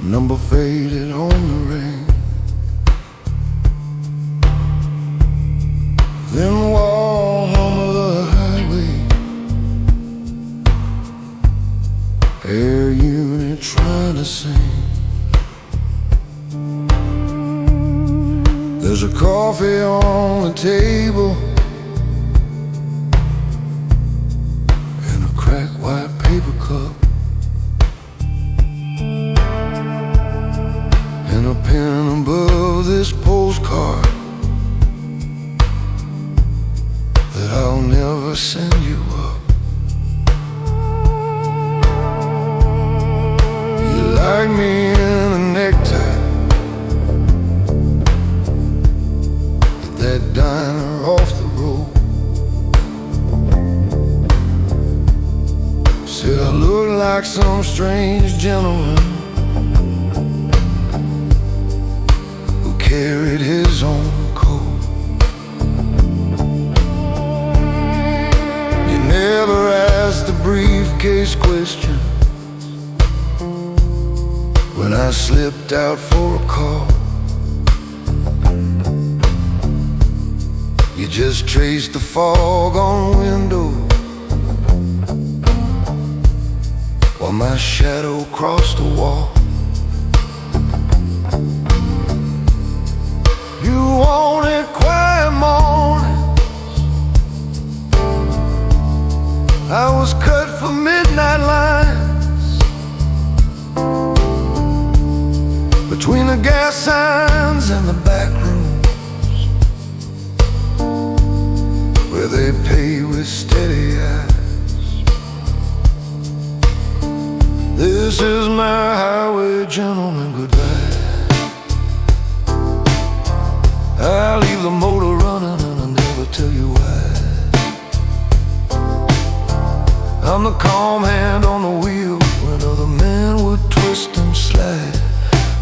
number faded on the ring. Then walk home of the highway, air unit trying to sing. There's a coffee on the table and a cracked white paper cup, and a pen above this postcard that I'll never send you up. You like me in a necktie at that diner off the road. Said I look like some strange gentleman who carried his own coat. You never asked the briefcase question when I slipped out for a call. You just traced the fog on the window while my shadow crossed the wall. You wanted quiet mornings, I was cut for midnight lines between the gas signs and the back rooms where they pay with steady eyes. This is my highway, gentlemen, goodbye. I leave the motor running and I never tell you why. I'm the calm hand on the wheel when other men would twist and slide,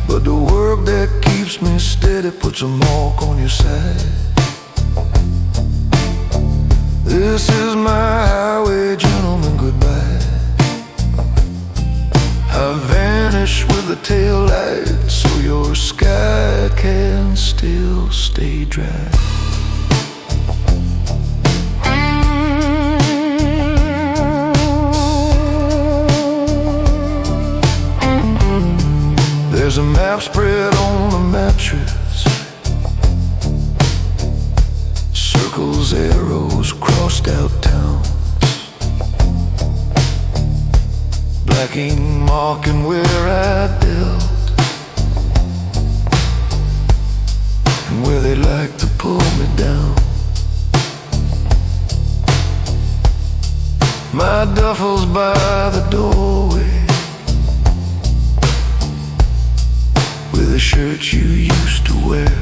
but the work that keeps me steady puts a mark on your side. This is my highway, gentlemen, goodbye. I vanish with the tail light so your sky can still stay dry. There's a map spread on the mattress, circles, arrows, crossed out towns, black ink marking where I built and where they like to pull me down. My duffel's by the doorway with the shirt you used to wear,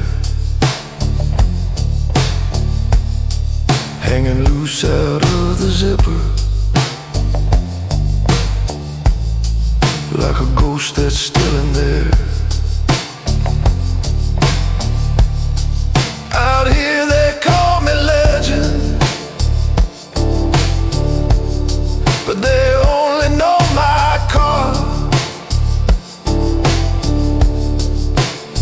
hanging loose out of the zipper like a ghost that's still in there. Out here they call me legend, but they only know my car,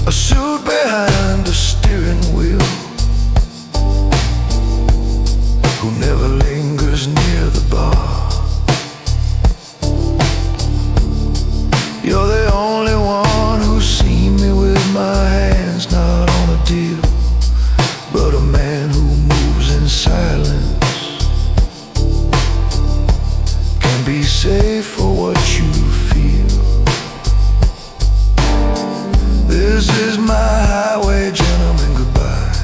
a suit behind a steering wheel, who never lingers near the bar. You're the only one who's seen me with my hands not on a deal, but a man who moves in silence can be safe for what you feel. This is my highway, gentlemen, goodbye.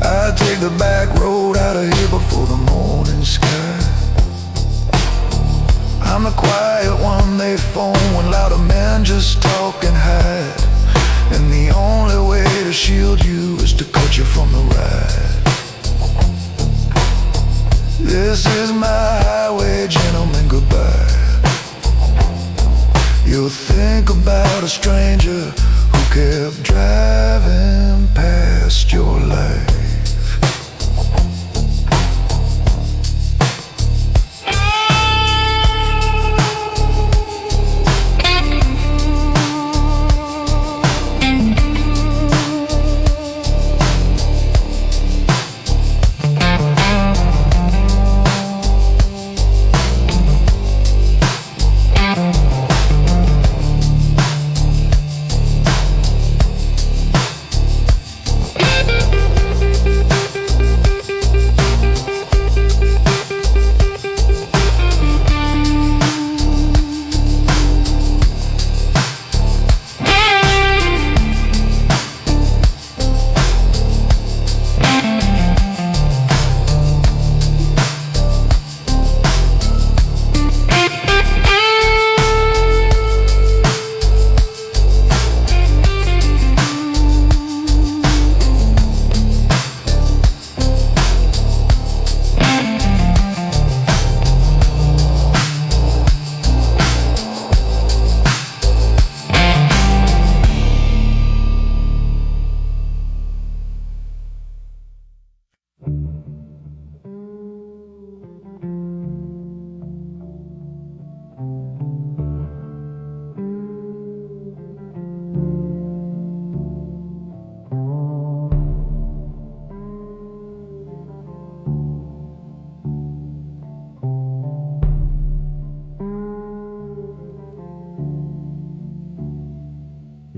I take the back road out of here before the morning sky. I'm the quiet one they phone when louder men just talk and hide, and the only way to shield you is to cut you from the ride. This is my highway, gentlemen, goodbye. You'll think about a stranger who kept driving past your life.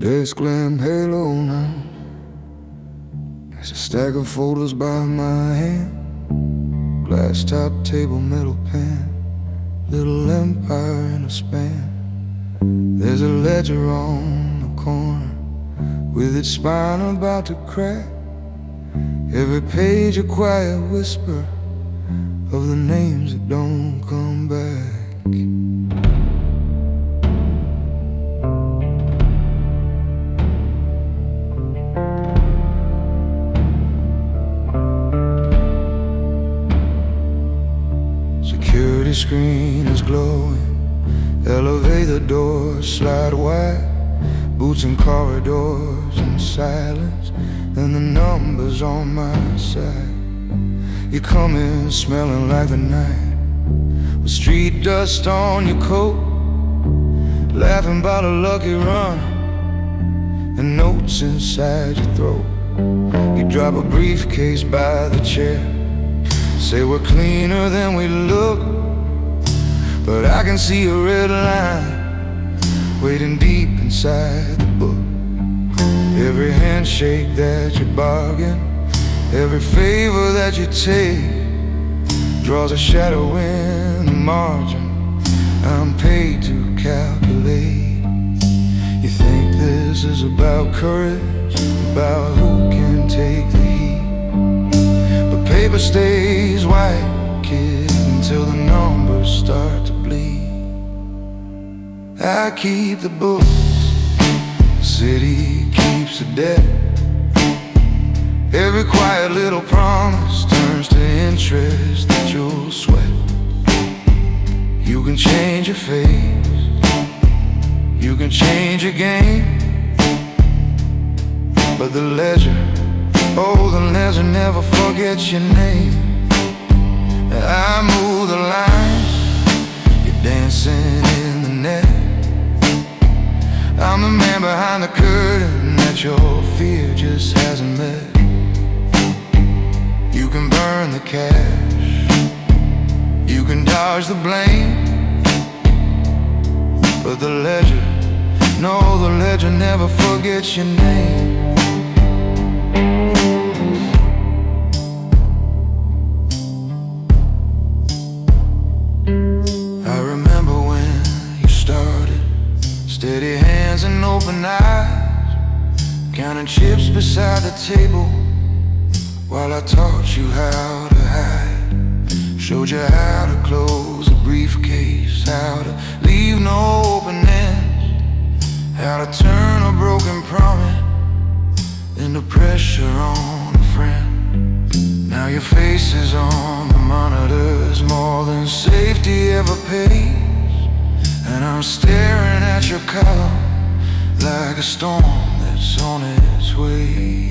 Desk lamp halo now. There's a stack of folders by my hand. Glass top table, metal pan. Little empire in a span. There's a ledger on the corner with its spine about to crack. Every page a quiet whisper of the names that don't come back. Security screen is glowing. Elevator doors slide wide. Boots in corridors in silence. And the numbers on my side. You come in smelling like the night, with street dust on your coat, laughing about a lucky run, and notes inside your throat. You drop a briefcase by the chair, say we're cleaner than we look, but I can see a red line waiting deep inside the book. Every handshake that you bargain, every favor that you take, draws a shadow in the margin I'm paid to calculate. You think this is about courage, about who can take the heat, but paper stays white, kid, until the numbers start to bleed. I keep the books, the city keeps the debt. Every quiet little promise turns to interest that you'll sweat. You can change your face, you can change your game, but the ledger, oh, the ledger never forgets your name. I move the lines, you're dancing in the net. I'm the man behind the curtain that your fear just hasn't met. You can burn the cash, you can dodge the blame, but the ledger, no, the ledger never forgets your name. I remember when you started, steady hands and open eyes, counting chips beside the table, while I taught you how to hide. Showed you how to close a briefcase, how to leave no open ends, how to turn a broken promise into pressure on a friend. Now your face is on the monitors, more than safety ever pays, and I'm staring at your column like a storm that's on its way.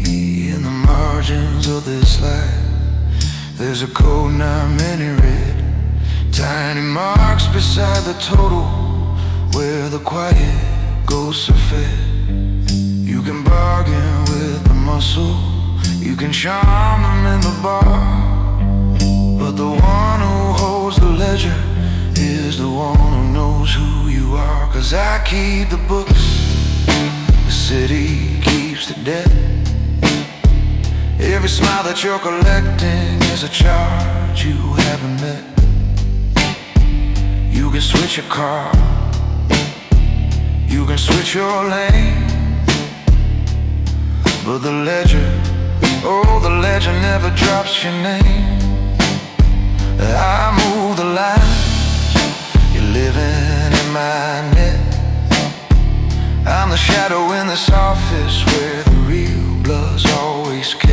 In the margins of this life, there's a code not many read, tiny marks beside the total, where the quiet ghosts are fed. You can bargain with the muscle, you can charm them in the bar, but the one who holds the ledger is the one who knows who you are. 'Cause I keep the books, the city keeps the debt. Every smile that you're collecting is a charge you haven't met. You can switch your car, you can switch your lane, but the ledger, oh, the ledger never drops your name. I move the lines, you're living in my net. I'm the shadow in this office where the real blood's always kept.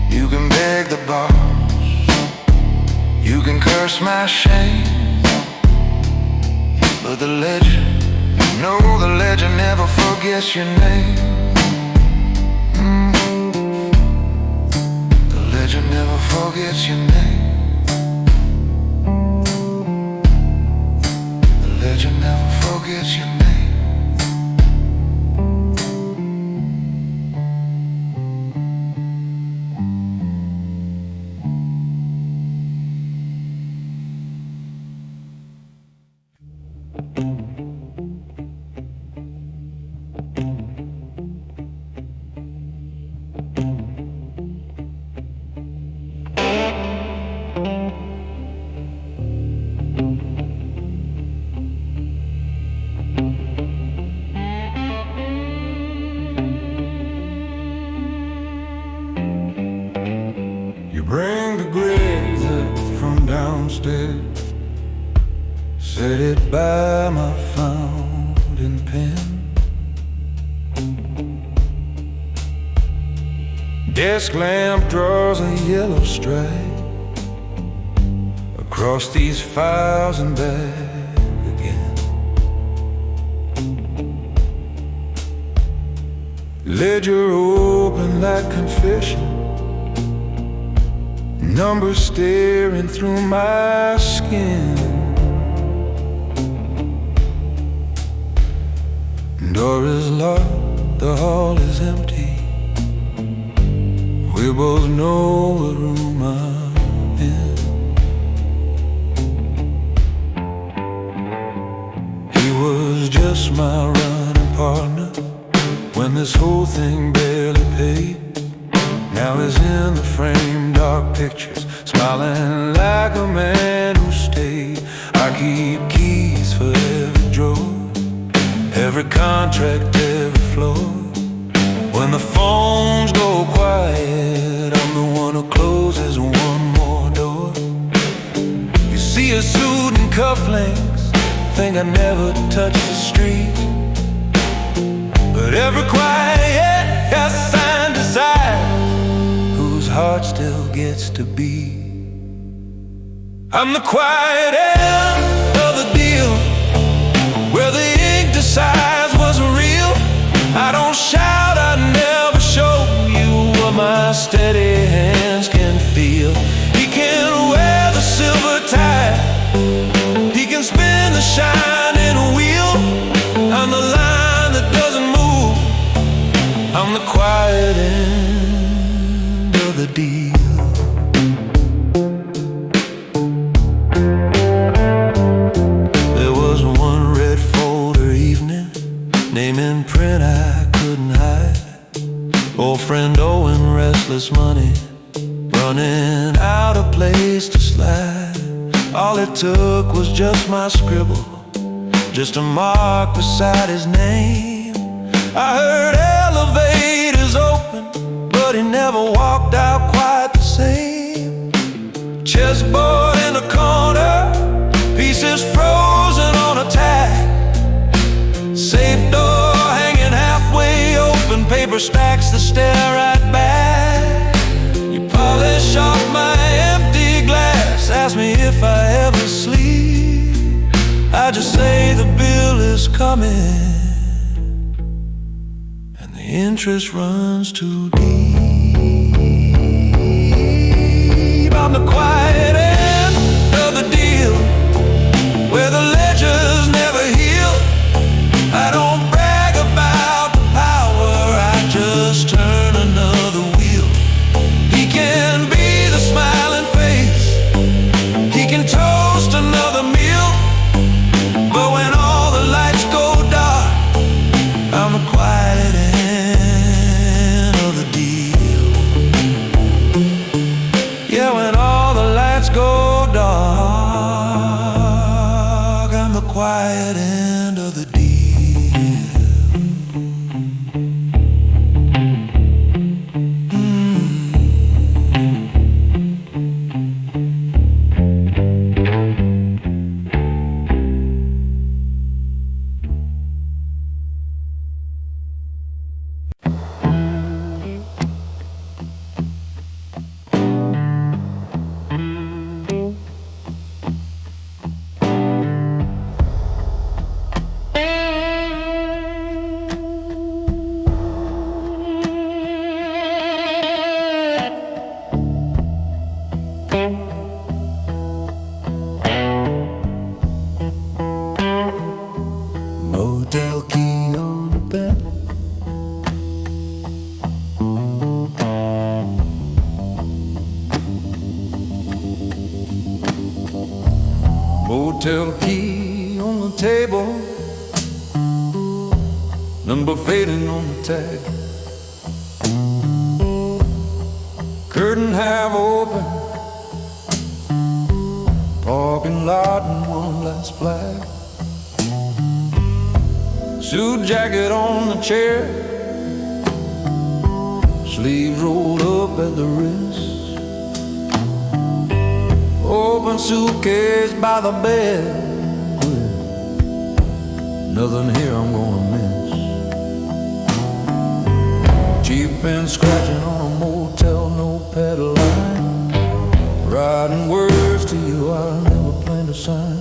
You can beg the boss, you can curse my shame, but the ledger, no, the ledger never forgets your name. The ledger never forgets your name. The ledger never forgets your name. by my fountain pen. Desk lamp draws a yellow stripe across these files and back again. Ledger open like confession, numbers staring through my skin. Door is locked, the hall is empty. We both know what room I'm in. He was just my running partner when this whole thing barely paid. Now he's in the frame, dark pictures, smiling like a man who stayed. I keep keys for every drawer, every contract, every floor. When the phones go quiet, I'm the one who closes one more door. You see a suit and cufflinks, think I never touched the street. But every quiet has signed desire, whose heart still gets to beat. I'm the quiet end of the deal, where the ink decides what's real. I don't shout, I never show you what my steady hands can feel. He can wear the silver tie, he can spin the shining wheel. I'm the line that doesn't move, I'm the quiet end of the deal. There was one red folder evening, name in print I couldn't hide. Old friend owing restless money, running out of place to slide. All it took was just my scribble, just a mark beside his name. I heard elevators open, but he never walked out quite the same. Chessboard in the corner, pieces frozen on a tack. Safe door hanging halfway open, paper stacks that stare right back. You polish off my empty glass, ask me if I ever sleep. I just say the bill is coming, and the interest runs too deep. I'm the quiet end of the deal, where the ledgers never heal. I don't brag about the power, I just turn another wheel. He can be the smiling face, he can toast another meal. But when all the lights go dark, I'm the quiet end of the deal. Yeah, when all the lights go dark, I'm the quiet end of the deal. Motel key on the bed, motel key on the table, number fading on the tag. Curtain half open, parking lot and one last flag. Suit jacket on the chair, sleeves rolled up at the wrist. Open suitcase by the bed, nothing here I'm gonna miss. Cheap and scratching on a motel notepad line, writing words to you I never planned to sign.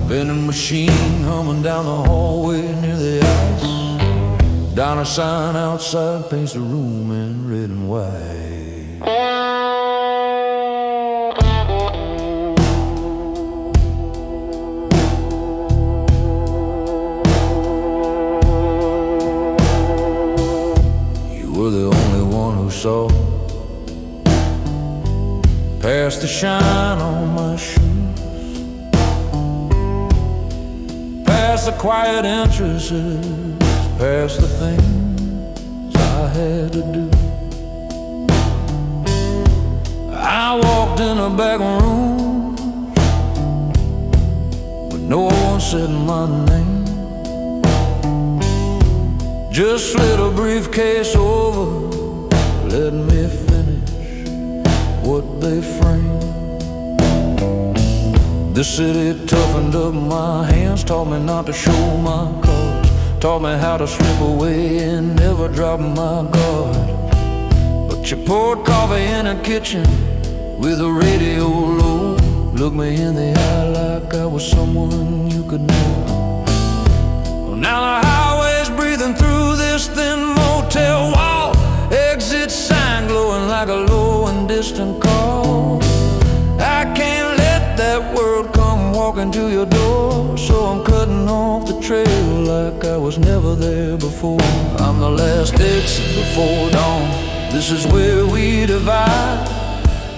Vending machine humming down the hallway near the ice. Diner sign outside paints the room in red and white. You were the only one who saw past the shine on my shoes, past the quiet entrances, past the things I had to do. I walked in a back room, but no one said my name. Just slid a briefcase over, let me finish what they framed. The city toughened up my hands, taught me not to show my cards, taught me how to slip away and never drop my guard. But you poured coffee in a kitchen with a radio low, looked me in the eye like I was someone you could know. Well, now the highway's breathing through this thin motel wall, exit sign glowing like a low and distant call. I can't let that world come walking to your door, so I'm cutting off the trail like I was never there before. I'm the last exit before dawn, this is where we divide.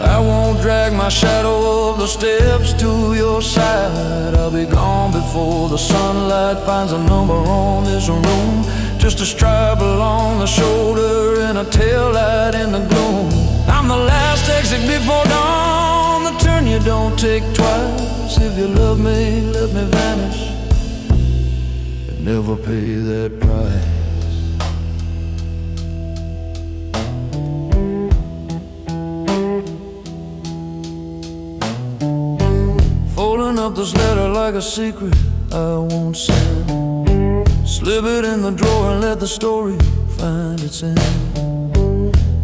I won't drag my shadow up the steps to your side. I'll be gone before the sunlight finds a number on this room, just a stripe along the shoulder and a tail light in the gloom. I'm the last exit before dawn, the turn you don't take twice. If you love me, let me vanish, but never pay that price. Folding up this letter like a secret I won't send, slip it in the drawer and let the story find its end.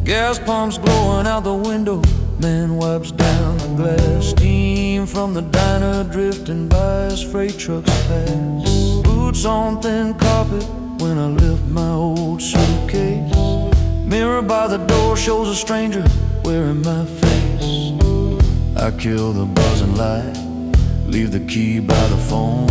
Gas pumps glowing out the window, man wipes down the glass. Steam from the diner drifting by as freight trucks pass. Boots on thin carpet when I lift my old suitcase. Mirror by the door shows a stranger wearing my face. I kill the buzzing light, leave the key by the phone,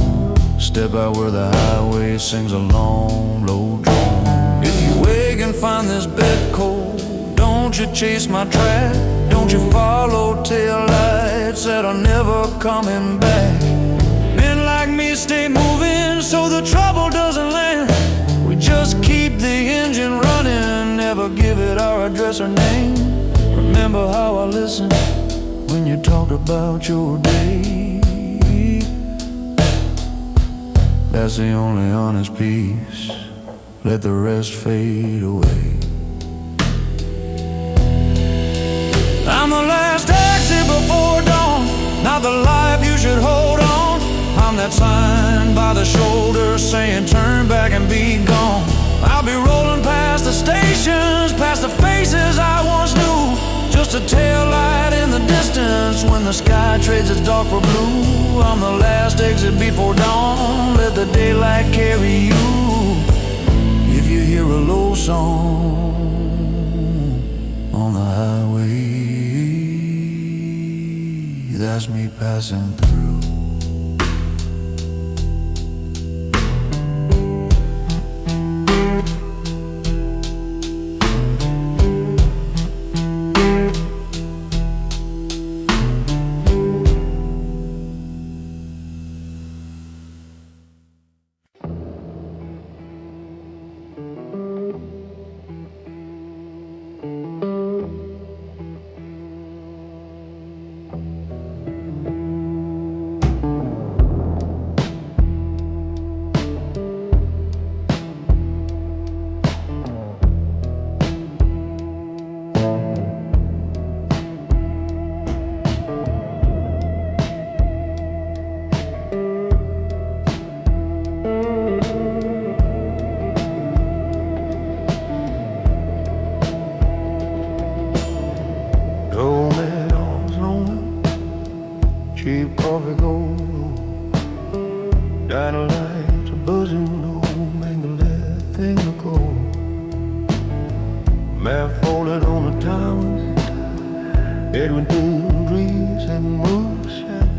step out where the highway sings a long, low drone. If you wake and find this bed cold, don't you chase my track, don't you follow tail lights that are never coming back. Men like me stay moving so the trouble doesn't land. We just keep the engine running, never give it our address or name. Remember how I listened when you talked about your day. That's the only honest piece, let the rest fade away. I'm the last exit before dawn, not the life you should hold on. I'm that sign by the shoulder saying turn back and be gone. I'll be rolling past the stations, past the faces I once knew, just a tail light in the distance when the sky trades its dark for blue. I'm the last exit before dawn, let the daylight carry you. If you hear a low song on the highway, that's me passing through. Dynamite, a buzzing low, mangle that thing to go. Map folded on the towers, Edwin breeze and moonshine,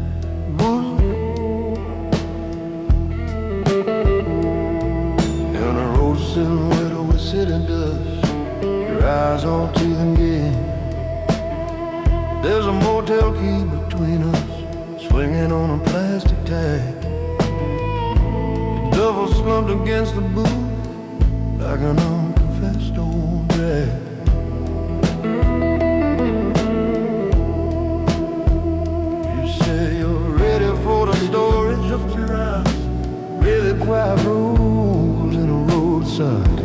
and a rose silhouette over city dust, your eyes all teething again. There's a motel key between us, swinging on a plastic tag. The devil slumped against the booth like an unconfessed old drag. You say you're ready for the storage of your eyes, really quiet rules in a roadside.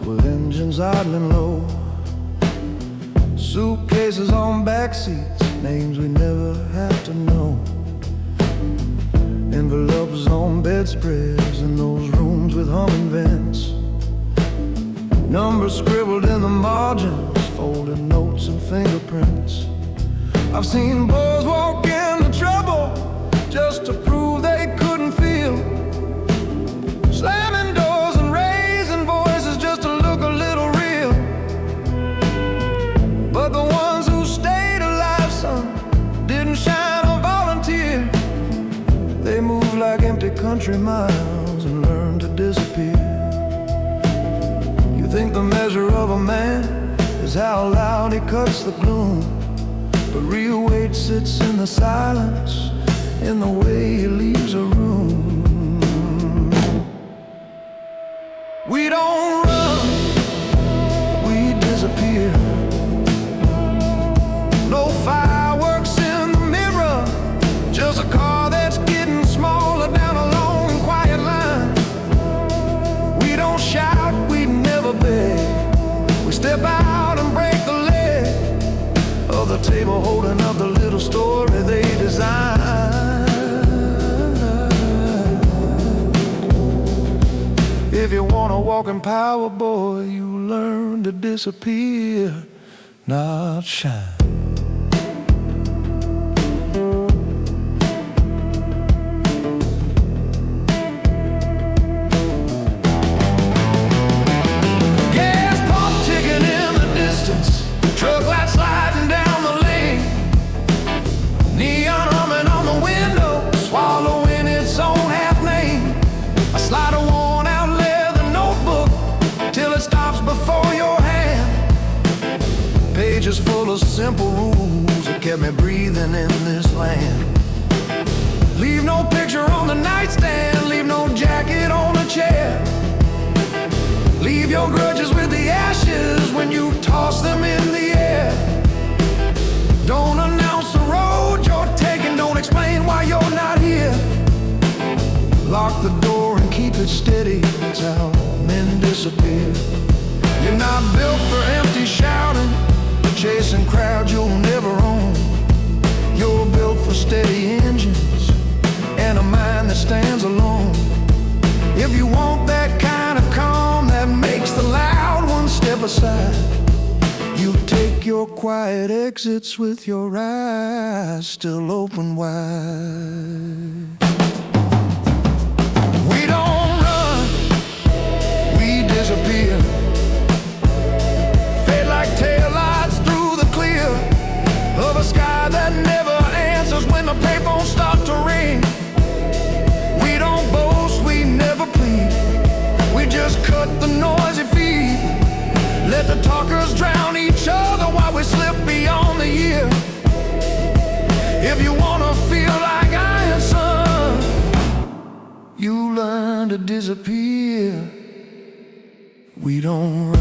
With engines idling low, suitcases on back seats, names we never have to know, envelopes on bedspreads in those rooms with humming vents, numbers scribbled in the margins, folded notes and fingerprints. I've seen boys walk into trouble just to prove they couldn't feel, slamming doors like empty country miles and learn to disappear. You think the measure of a man is how loud he cuts the gloom, but real weight sits in the silence, in the way he leaves a room. We don't run, we disappear. No fireworks in the mirror, just a car that's getting smaller down a long and quiet line. We don't shout, we never beg. We step out and break the leg of the table holding up the little story they designed. If you wanna walk in power, boy, you learn to disappear, not shine. Truck lights sliding down the lane, neon humming on the window, swallowing its own half name. I slide a worn out leather notebook till it stops before your hand. Pages full of simple rules that kept me breathing in this land. Leave no picture on the nightstand, leave no jacket on a chair. Leave your grudges with the ashes when you toss them in the air. Don't announce the road you're taking, don't explain why you're not here. Lock the door and keep it steady, that's how men disappear. You're not built for empty shouting, chasing crowds you'll never own. You're built for steady engines and a mind that stands alone. If you want that kind of calm that makes the loud ones step aside, you take your quiet exits with your eyes still open wide. We don't run, we disappear. Fade like taillights through the clear of a sky that never answers when the payphones start to ring. We don't boast, we never plead, we just cut the noisy feed. Let the talkers drown each other while we slip beyond the year. If you wanna feel like iron, son, you learn to disappear. We don't run.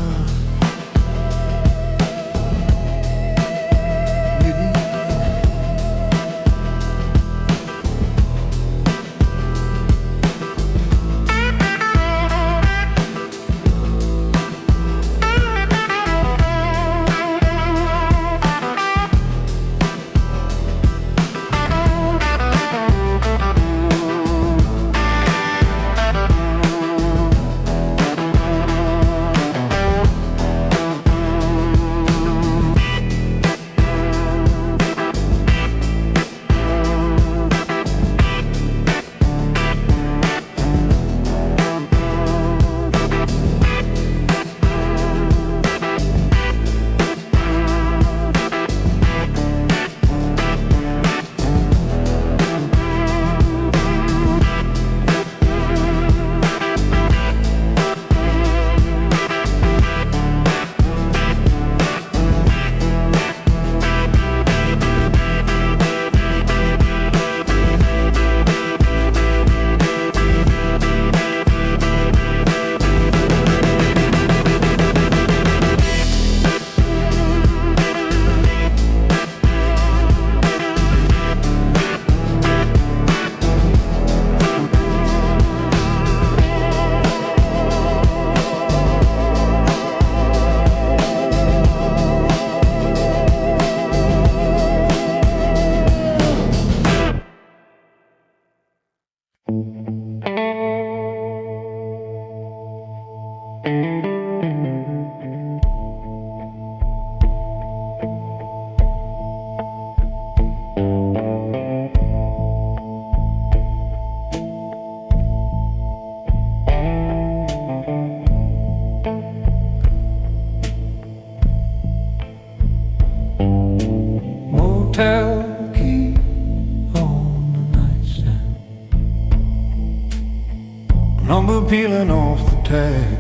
Number peeling off the tag.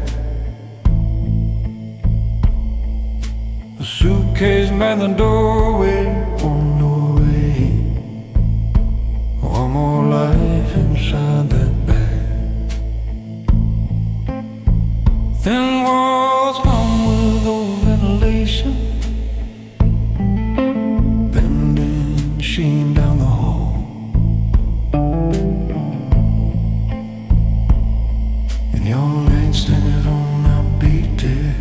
The suitcase man the doorway on the way. One more life inside that bag. Thin walls hung with old ventilation, bending sheen down the hall. Your nightstand is on outbeaten.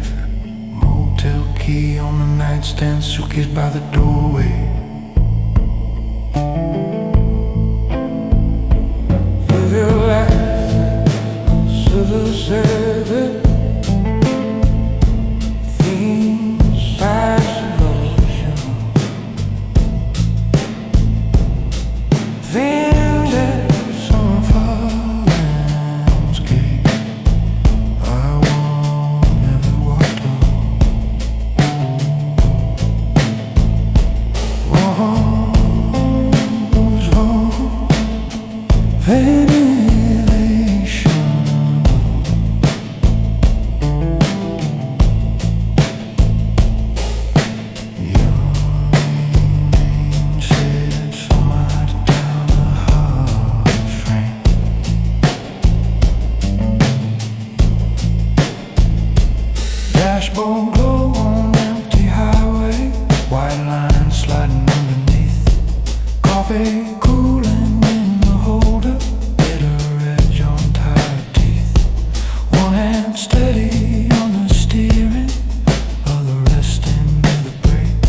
Motel key on the nightstand, suitcase by the doorway. Live your life, civil themes, isolation, vengeance on fire. Dashboard glow on empty highway, white lines sliding underneath. Coffee cooling in the holder, bitter edge on tired teeth. One hand steady on the steering, other resting near the brake.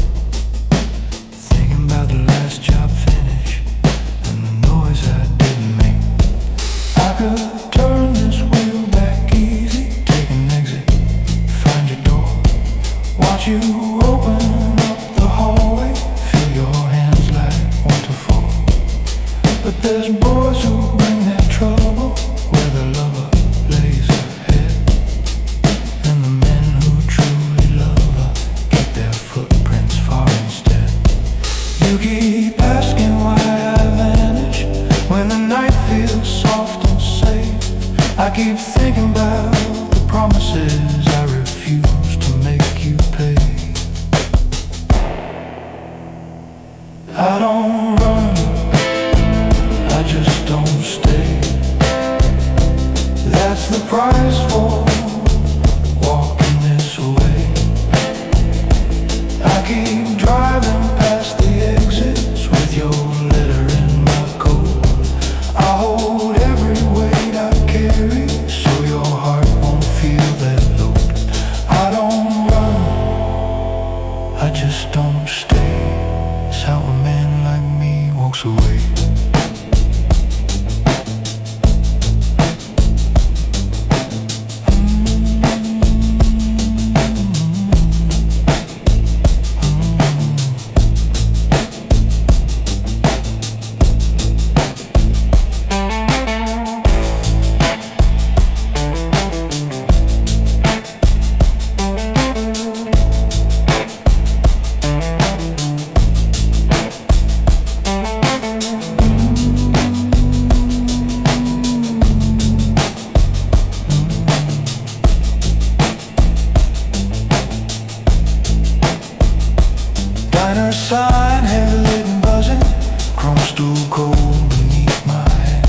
Thinking about the last job finish and the noise I didn't make. I could turn this wheel back easy, take an exit, find your door. Watch you open up the hallway, feel your hands like want to fall. But there's boys who bring their trouble where the lover lays her head, and the men who truly love her keep their footprints far instead. You keep asking why I vanish when the night feels soft and safe. I keep thinking about the promises I refuse to make you pay. I don't run, I just don't stay. That's the price for walking this way. I keep driving past the exits with your letter in my coat. I hold every weight I carry so your heart won't feel that load. I don't run, I just don't stay. It's how a man like me walks away. Diner sign, heavy lit and buzzing, chrome stool cold beneath my hand.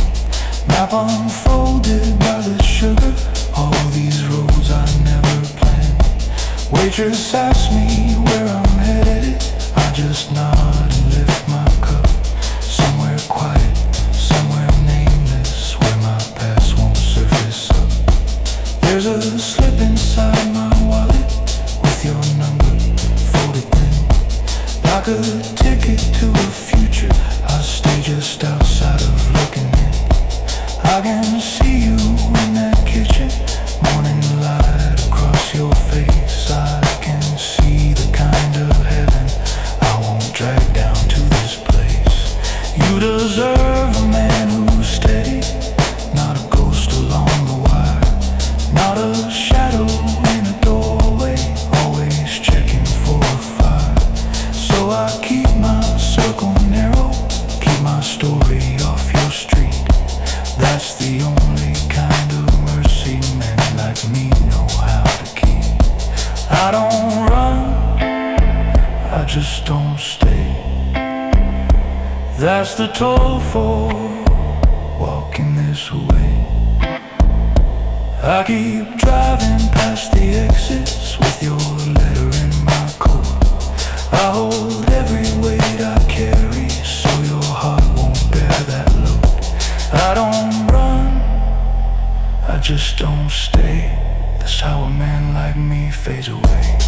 Map unfolded by the sugar, all these roads I never planned. Waitress asks me where I'm headed, I just nod and lift my cup. Somewhere quiet, somewhere nameless, where my past won't surface up. There's a slip inside my wallet with your number folded thin, like a ticket to a future I stay just outside of looking in. That's the toll for walking this way. I keep driving past the exits with your letter in my coat. I hold every weight I carry so your heart won't bear that load. I don't run, I just don't stay. That's how a man like me fades away.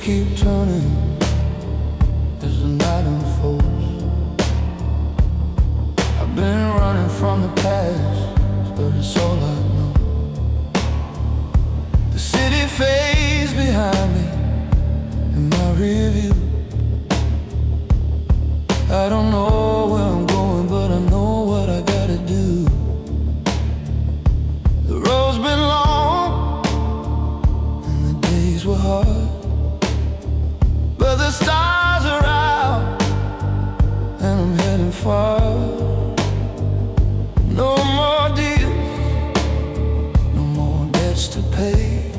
Keep turning as the night unfolds. I've been running from the past, but it's all I know. The city fades behind me in my rearview. I don't know where I'm going, but I know what I gotta do. The road's been long and the days were hard, but the stars are out and I'm heading far. No more deals, no more debts to pay.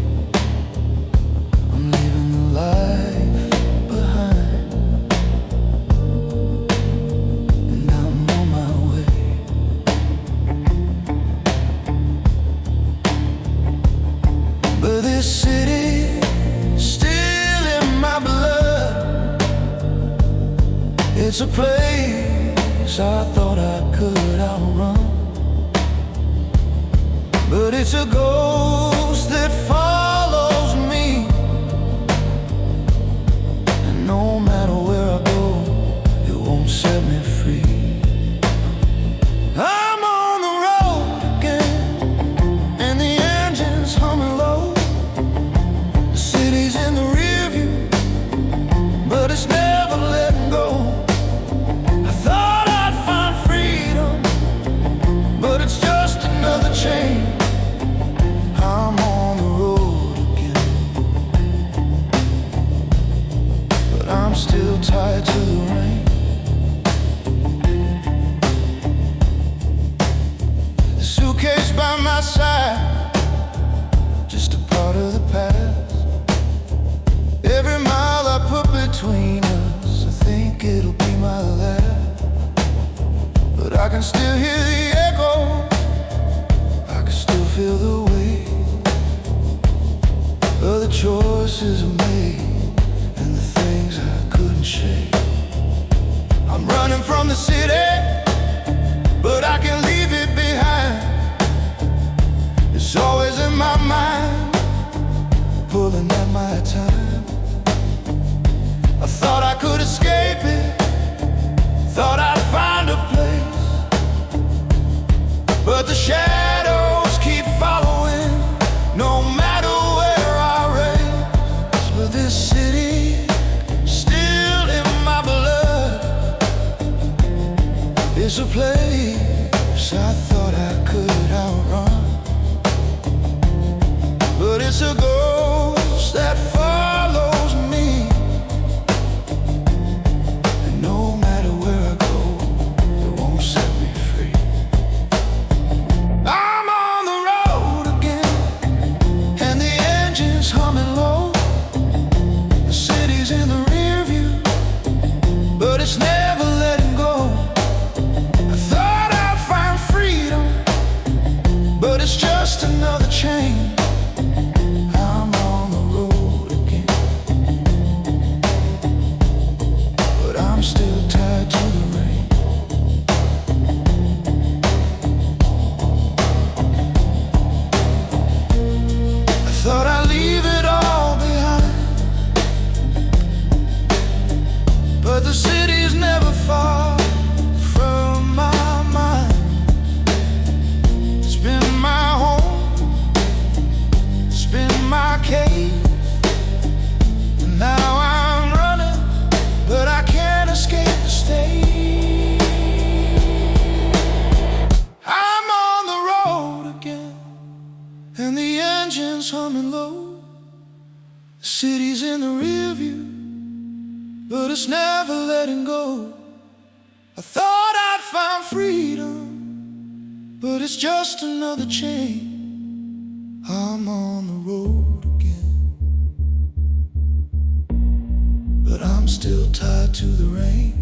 I'm leaving the life behind and I'm on my way. But this city still in my blood. It's a place I thought I could outrun, but it's a ghost that follows me. And no matter where I go, it won't set me free. I'm on the road again, and the engine's humming low. The city's in the rear view, but it's never letting go. I thought I'd find freedom, but it's just another chain. I'm on the road again, but I'm still tied to the rain. The suitcase by my side, just a part of the past. Every mile I put between us, I think it'll be my last. But I can still hear the echo, I can still feel the weight of the choices I made and the things I couldn't shake. I'm running from the city, but I can leave it behind. It's always in my mind, pulling at my time. I thought I could escape it, thought I'd find a place, but the shadows keep following, no matter where I race. But this city, still in my blood, is a place I thought I could outrun, but it's a ghost that follows me. And no matter where I go, it won't set me free. I'm on the road again, and the engine's humming low. The city's in the rear view, it's never letting go. I thought I'd find freedom, but it's just another chain. I'm on the road again, but I'm still tied to the rain. I thought I'd leave it all behind, but the city's never far from my mind. It's been my home, it's been my cage, and now I'm running, but I can't escape the stage. I'm on the road again, and the engine's humming low. The city's in the rear view, but it's never letting go. I thought I'd find freedom, but it's just another chain. I'm on the road again, but I'm still tied to the rain.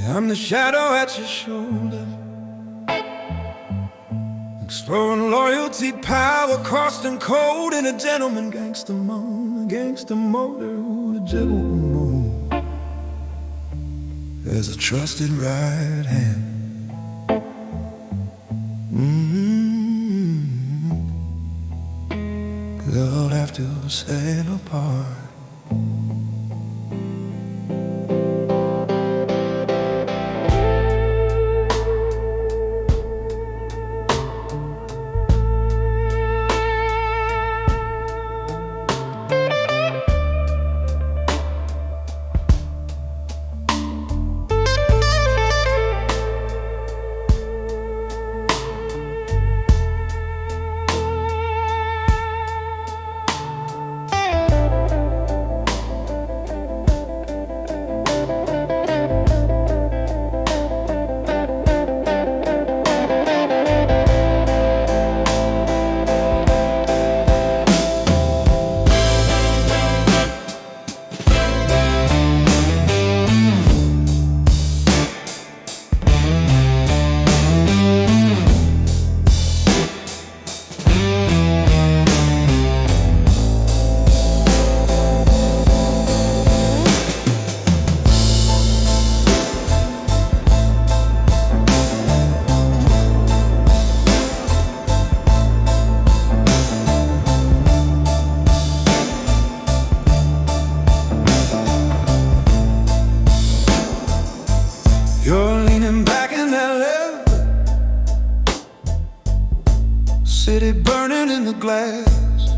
I'm the shadow at your shoulder, exploring loyalty, power, cost and code, and a gentleman gangster motor, a gentleman mode. There's a trusted right hand. They'll have to sail apart. You're leaning back in that leather, city burning in the glass,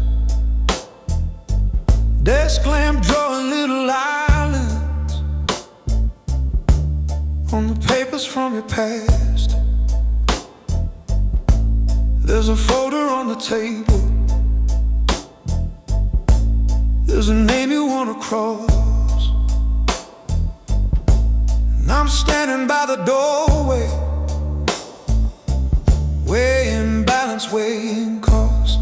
desk lamp drawing little islands on the papers from your past. There's a folder on the table, there's a name you wanna cross. I'm standing by the doorway, weighing balance, weighing cost.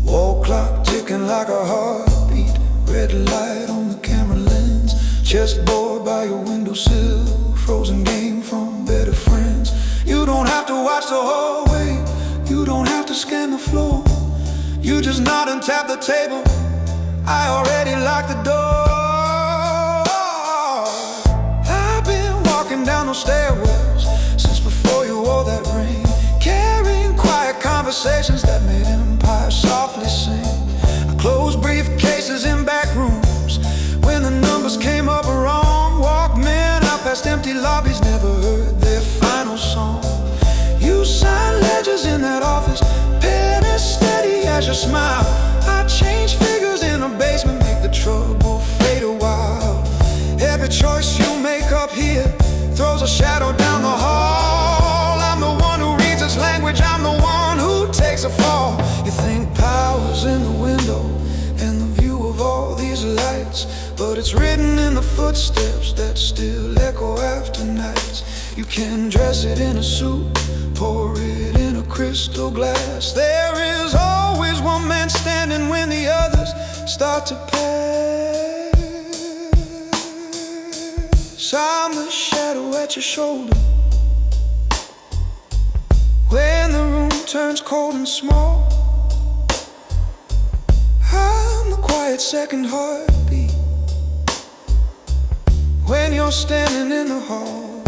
Wall clock ticking like a heartbeat, red light on the camera lens, chessboard by your windowsill, frozen game from better friends. You don't have to watch the hallway, you don't have to scan the floor, you just nod and tap the table. I already locked the door. Down those stairwells since before you wore that ring, carrying quiet conversations that made empires softly sing. I closed briefcases in back rooms. When the numbers came up wrong, walked men out past empty lobbies, never heard their final song. You sign ledgers in that office, pen as steady as your smile. I change figures in a basement, make the trouble fade a while. Every choice you make up here throws a shadow down the hall. I'm the one who reads its language, I'm the one who takes a fall. You think power's in the window and the view of all these lights, but it's written in the footsteps that still echo after nights. You can dress it in a suit, pour it in a crystal glass. There is always one man standing when the others start to pass. I'm the shadow at your shoulder when the room turns cold and small. I'm the quiet second heartbeat when you're standing in the hall.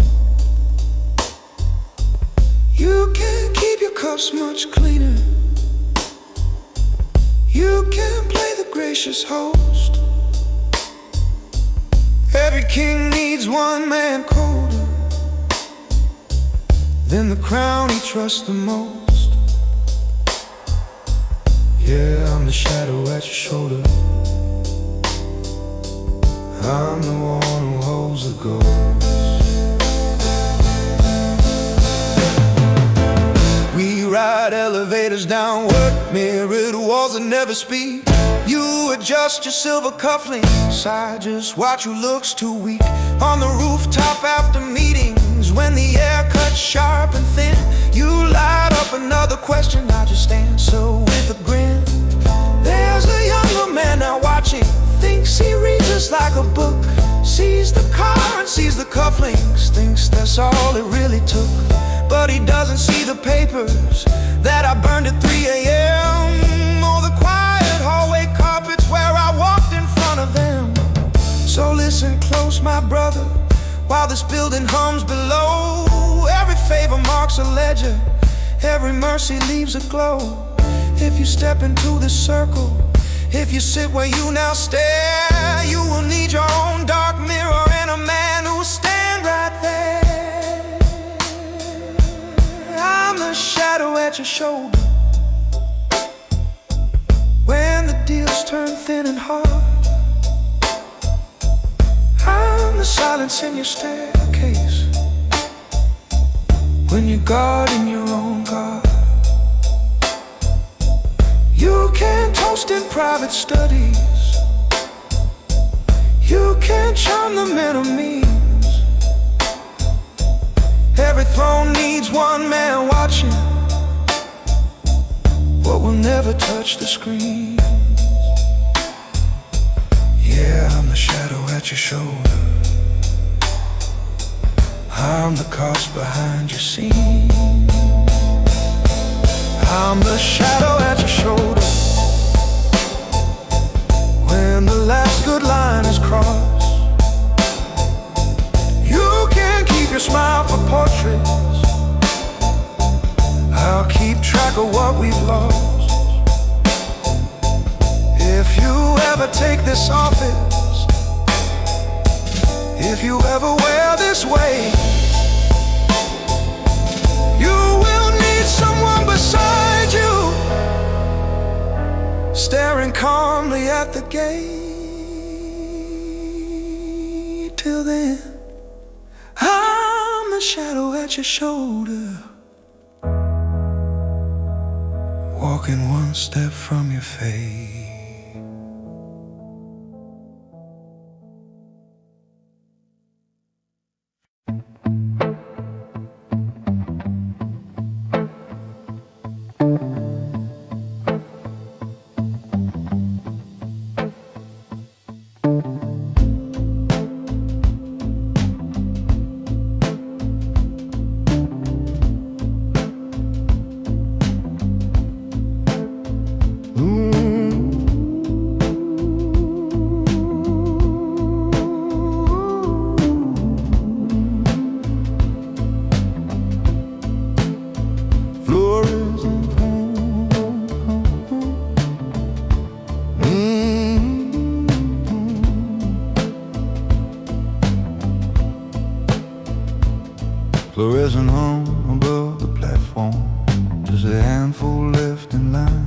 You can't keep your cups much cleaner. You can't play the gracious host. Every king needs one man colder than the crown he trusts the most. Yeah, I'm the shadow at your shoulder. I'm the one who holds the ghost. We ride elevators downward, mirrored walls that never speak. You adjust your silver cufflinks, I just watch who looks too weak. On the rooftop after meetings, when the air cuts sharp and thin, you light up another question, I just answer with a grin. There's a younger man now watching, thinks he reads us like a book. Sees the car and sees the cufflinks, thinks that's all it really took. But he doesn't see the papers that I burned at 3 a.m. or the quiet hallway carpets where I walked in front of them. So listen close, my brother, while this building hums below. Every favor marks a ledger, every mercy leaves a glow. If you step into this circle, if you sit where you now stare, you will need your own dark mirror and a man who'll stand right there. I'm the shadow at your shoulder when the deals turn thin and hard. I'm the silence in your staircase when you're guarding your own guard. You can't toast in private studies, you can't charm them enemies. Every throne needs one man watching what will never touch the screen. Yeah, I'm the shadow at your shoulder, I'm the cost behind your scene. I'm the shadow at your shoulder when the last good line is crossed. You can't keep your smile for portraits, I'll keep track of what we've lost. If you ever take this office, if you ever wear this way, you will need someone beside you, staring calmly at the gate. Till then, I'm the shadow at your shoulder, walking one step from your fate. fluorescent hung above the platform, just a handful left in line.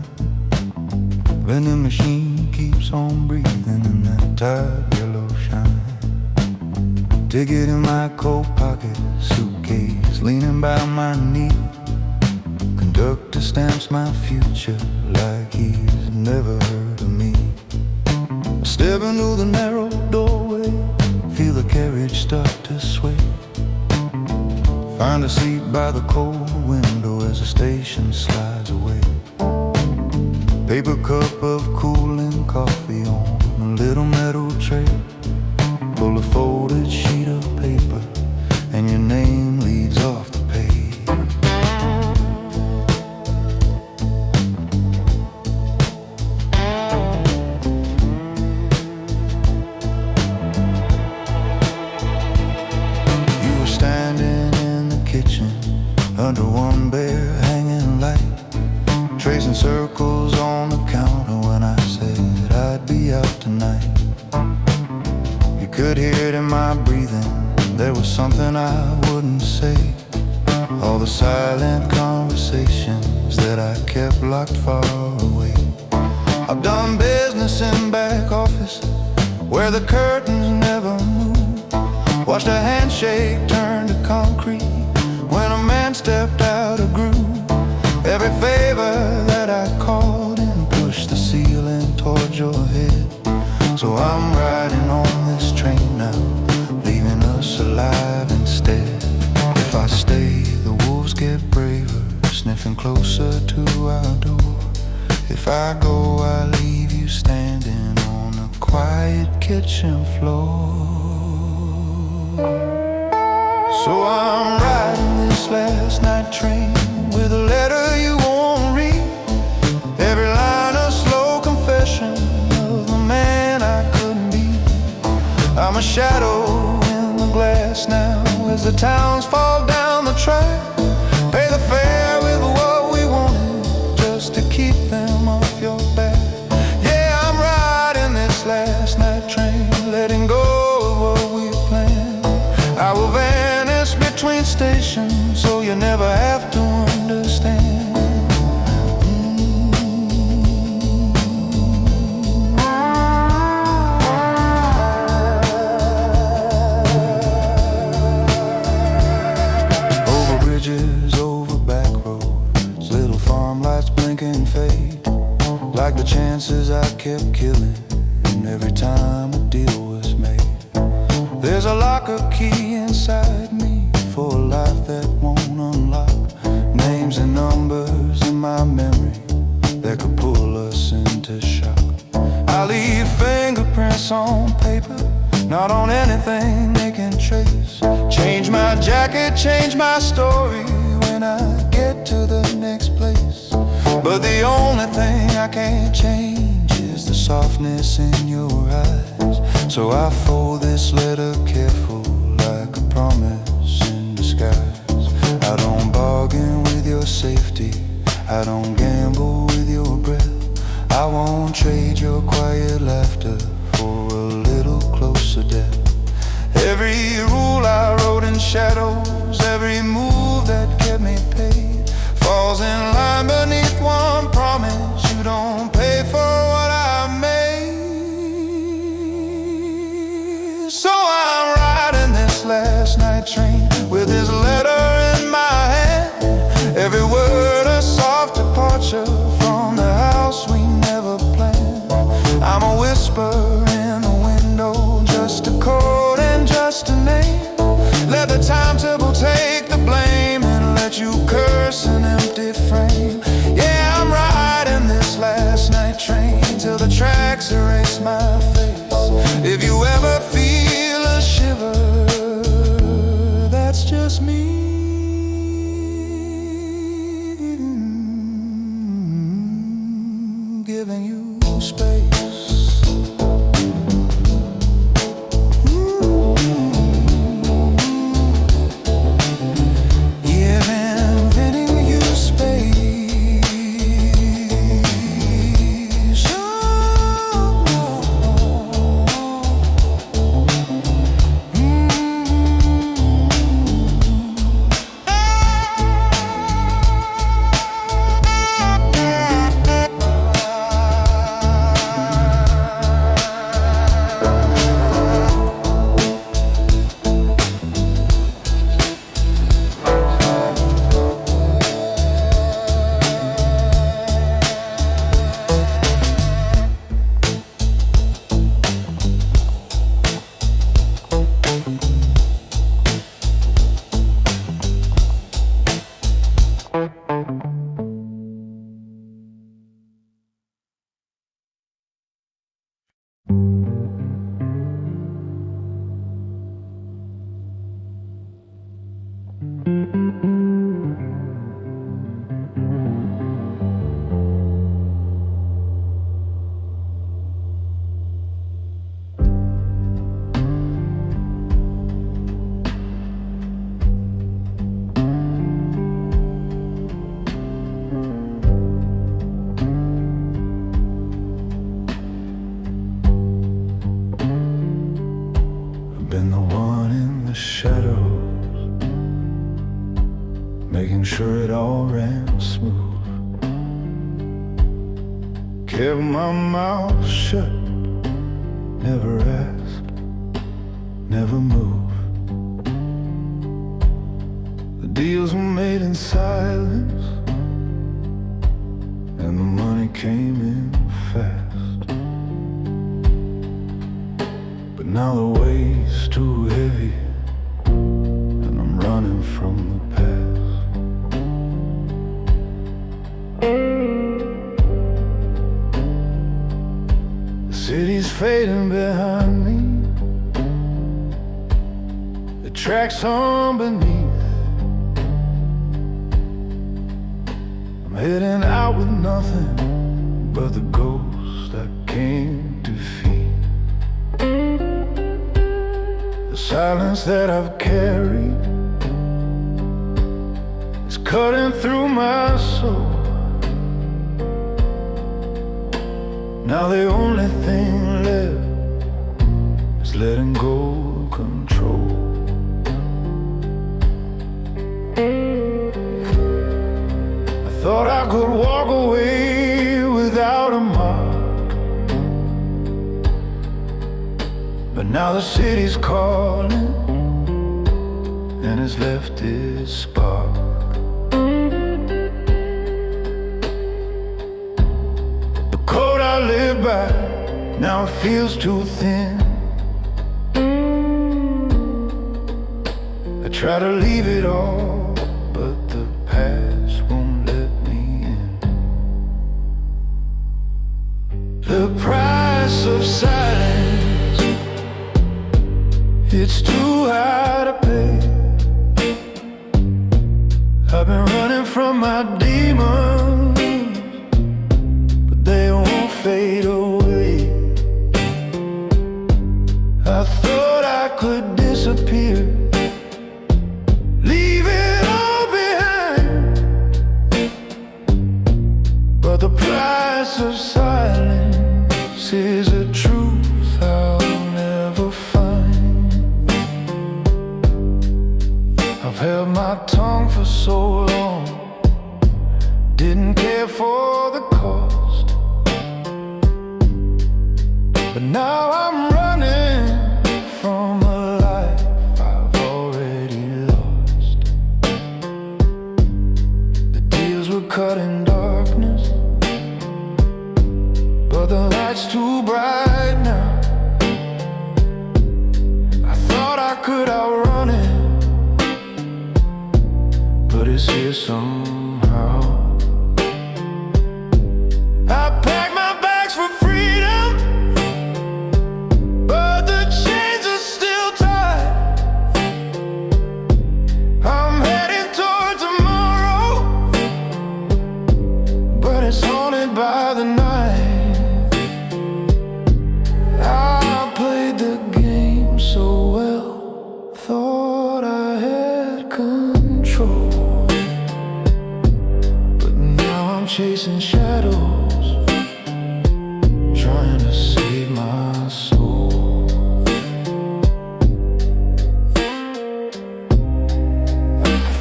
Vending machine keeps on breathing in that tired yellow shine. Ticket in my coat pocket, suitcase leaning by my knee. Conductor stamps my future like he's never heard of me. I step into the narrow doorway, feel the carriage start to sway. Find a seat by the cold window as the station slides away. Paper cup of cooling coffee on a little metal tray. Pull a folded sheet of paper and your name leads off the page. You were standing in the kitchen under one bare hanging light, tracing circles on the counter when I said I'd be out tonight. You could hear it in my breathing, there was something I wouldn't say. All the silent conversations that I kept locked far away. I've done business in back office where the curtains never move. Watched a handshake turn to concrete when a man stepped out of groove. Every favor that I called in pushed the ceiling towards your head. So I'm riding on this train now, leaving us alive instead. If I stay, the wolves get braver, sniffing closer to our door. If I go, I leave you standing on the quiet kitchen floor. So I'm riding this last night train with a letter you won't read. Every line a slow confession of the man I couldn't be. I'm a shadow in the glass now as the towns fall down the track. Pay the fare with what we wanted just to keep them off your back. Yeah, I'm riding this last night train, letting go of what we planned. I will vanish between stations so you never have to understand. Over bridges, over back roads, little farm lights blink and fade, like the chances I kept killing every time a deal was made. There's a locker key inside me for a life that won't unlock. Names and numbers in my memory that could pull us into shock. I leave fingerprints on paper, not on anything they can trace. Change my jacket, change my story when I get to the next place. But the only thing I can't change is the softness in your eyes. So I fold this letter careful like a promise in disguise. I don't bargain with your safety, I don't gamble with your breath. I won't trade your quiet laughter for a little closer death. Every rule I wrote in shadows, every move that kept me paid, falls in line beneath one promise: you don't pay for what I made. So I'm riding this last night train with this letter in my hand. Every word a soft departure from the house we never planned. I'm a whisper in the window, just a code and just a name. Let the timetable take the blame and let you curse an empty frame. Yeah, I'm riding this last night train till the tracks erase my face. If you ever feel a shiver, that's just me. Giving you space. Giving you space. Oh, sure it all ran smooth. Kept my mouth shut, never asked, never moved. The deals were made in silence, and the money came in fast. But now the weight's too heavy, and I'm running from the past. The city's fading behind me, the tracks on beneath. I'm heading out with nothing but the ghost I came to feed. The silence that I've carried is cutting through my soul. Now the only thing left is letting go of control. I thought I could walk away without a mark, but now the city's calling, and it's left its spark. The code I live by now feels too thin. I try to leave it all, but the past won't let me in. The price of silence, it's too high to pay. I've been running from my demons, but they won't fade away. I thought I could disappear, leave it all behind, but the price of silence is a truth I'll never find. I've held my tongue for so long, didn't care for the cost, but now I'm running from a life I've already lost. The deals were cut in darkness, but the light's too bright now. I thought I could outrun it, but it's here somehow. I packed my bags for freedom, but the chains are still tied. I'm heading toward tomorrow, but it's haunted by the night. I played the game so well, thought I had control, but now I'm chasing shadows, trying to save my soul.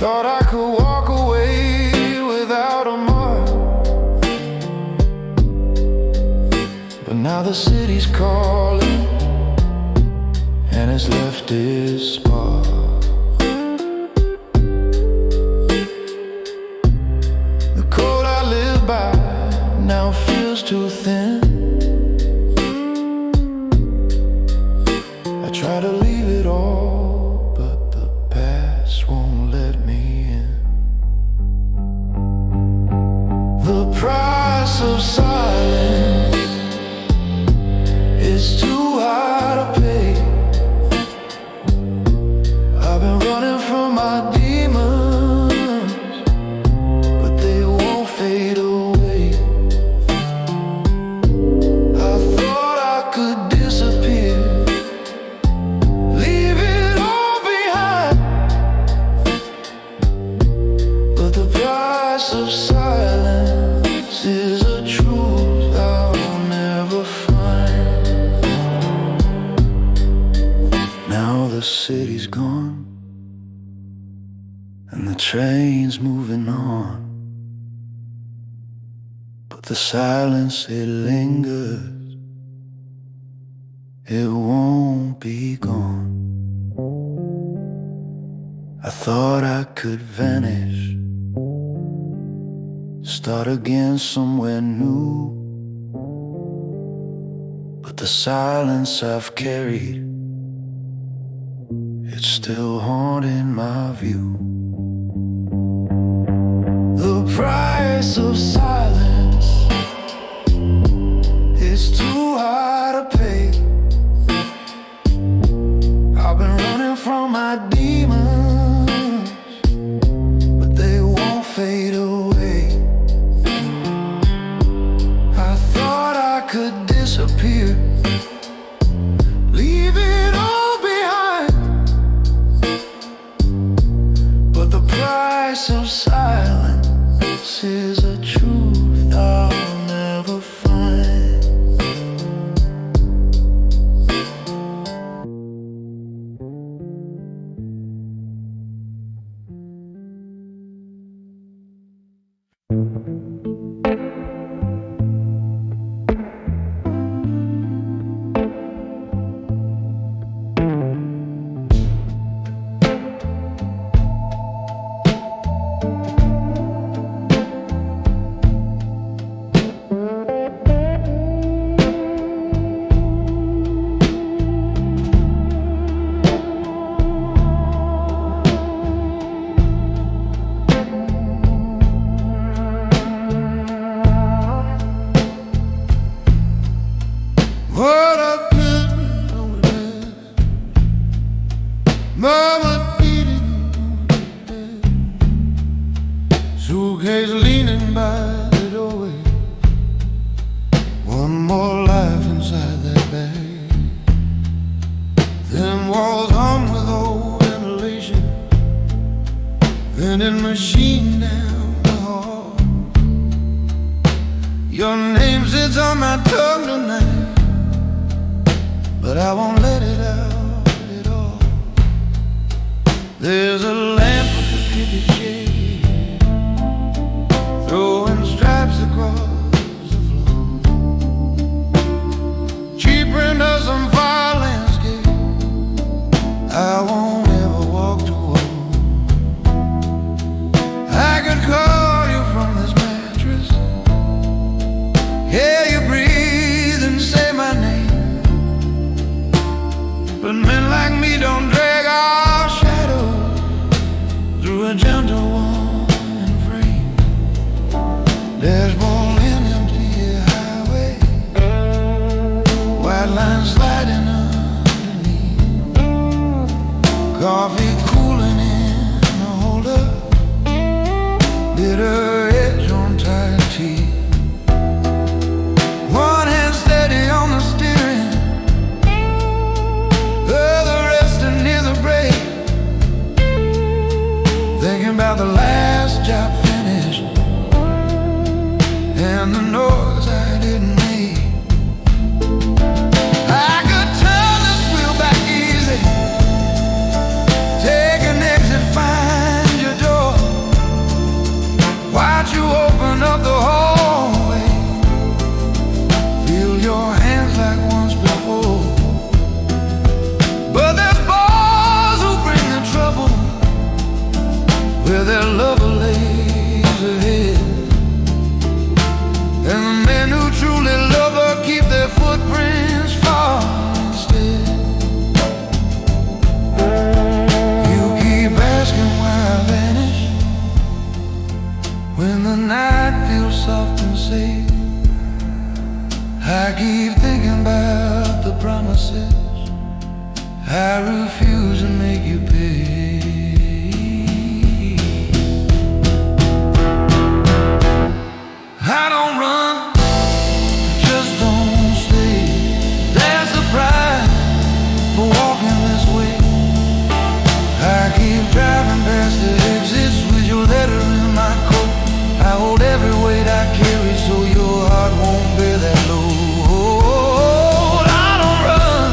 Thought I could walk away without a mark, but now the city's calling, and it's left its spark. The code I live by now feels too thin. I try to leave it all, but the past won't let me in. The price of silence is too high to pay. I've been running from my demons, but they won't fade away. I thought I could disappear, leave it all behind, but the price of silence is a truth I'll never find. Now the city's gone, and the train's moving on, but the silence, it lingers, it won't be gone. I thought I could vanish, start again somewhere new, but the silence I've carried, it's still haunting my view. The price of silence is too hard to pay. I've been running from my demons, but they won't fade away. I thought I could disappear, leave it all behind, but the price of silence is a truth I'll never find. What a pity on the dead. Mama eating dead. Suitcase leaning by the doorway. One more life inside that bag. Them walls hung with old ventilation. Vending machine down the hall. Your name sits on my tongue tonight, but I won't let it out at all. There's a lamp with a crooked shade, throwing stripes across the floor. Cheap print of some fire landscape I won't ever walk toward. I could call you from this mattress, hear you breathe and say my name, but men like me don't drag our shadows through a gentle warm frame. Dashboard in empty highway, white lines sliding underneath. Coffee cooling in the holder, bitter edge on tired teeth. One hand steady on the steering, other resting near the brake, thinking about the last job finished and the noise I didn't make. I could turn this wheel back easy, take an exit, find your door, watch you open up the hallway, feel your hands like once before. But there's boys who bring the trouble, where their lover lays ahead, and the men who truly love her keep their footprints far instead. You keep asking why I vanish when the night feels soft and safe. I keep thinking about the promises I refuse to make you pay. I don't run, just don't stay. There's a price for walking this way. I keep driving past the exits with your letter in my coat. I hold every weight I carry so your heart won't bear that load. I don't run,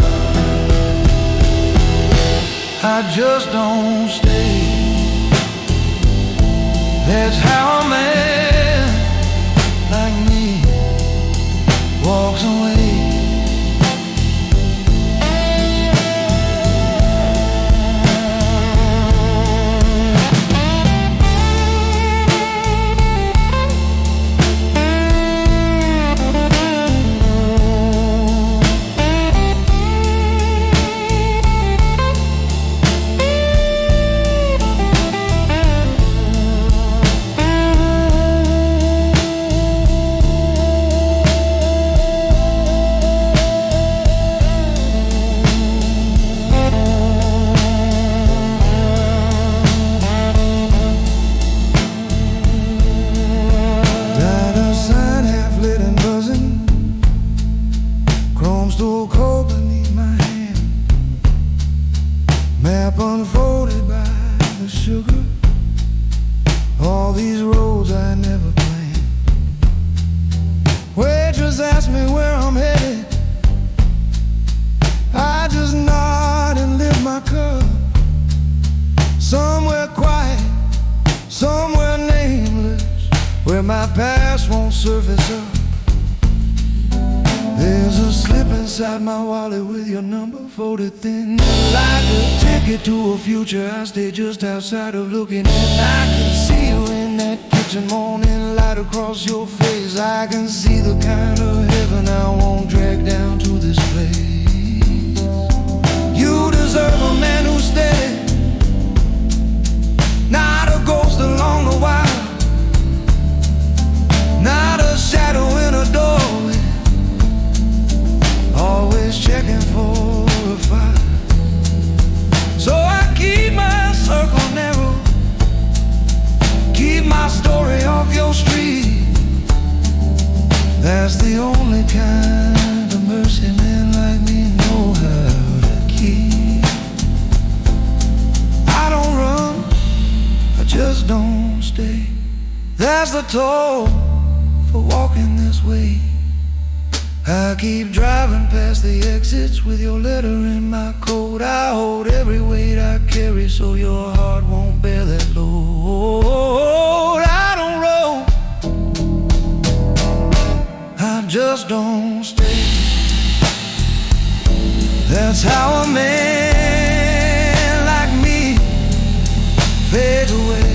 I just don't stay. map unfolded by the sugar. All these roads I never planned. Waitress asked me where I'm headed. I just nod and lift my cup. Somewhere quiet, somewhere nameless, where my past won't surface up. There's a slip inside my wallet with your number folded thin, like a ticket to a future I stay just outside of looking in. I can see you in that kitchen morning light across your face. I can see the kind of heaven I won't drag down to this place. You deserve a man who's steady, not a ghost along the wire, not a shadow in a doorway, always checking for a fire. So I keep my circle narrow, keep my story off your street. That's the only kind of mercy men like me know how to keep. I don't run, I just don't stay. That's the toll for walking this way. I keep driving past the exits with your letter in my coat. I hold every weight I carry so your heart won't bear that load. I don't roll, I just don't stay. That's how a man like me fades away.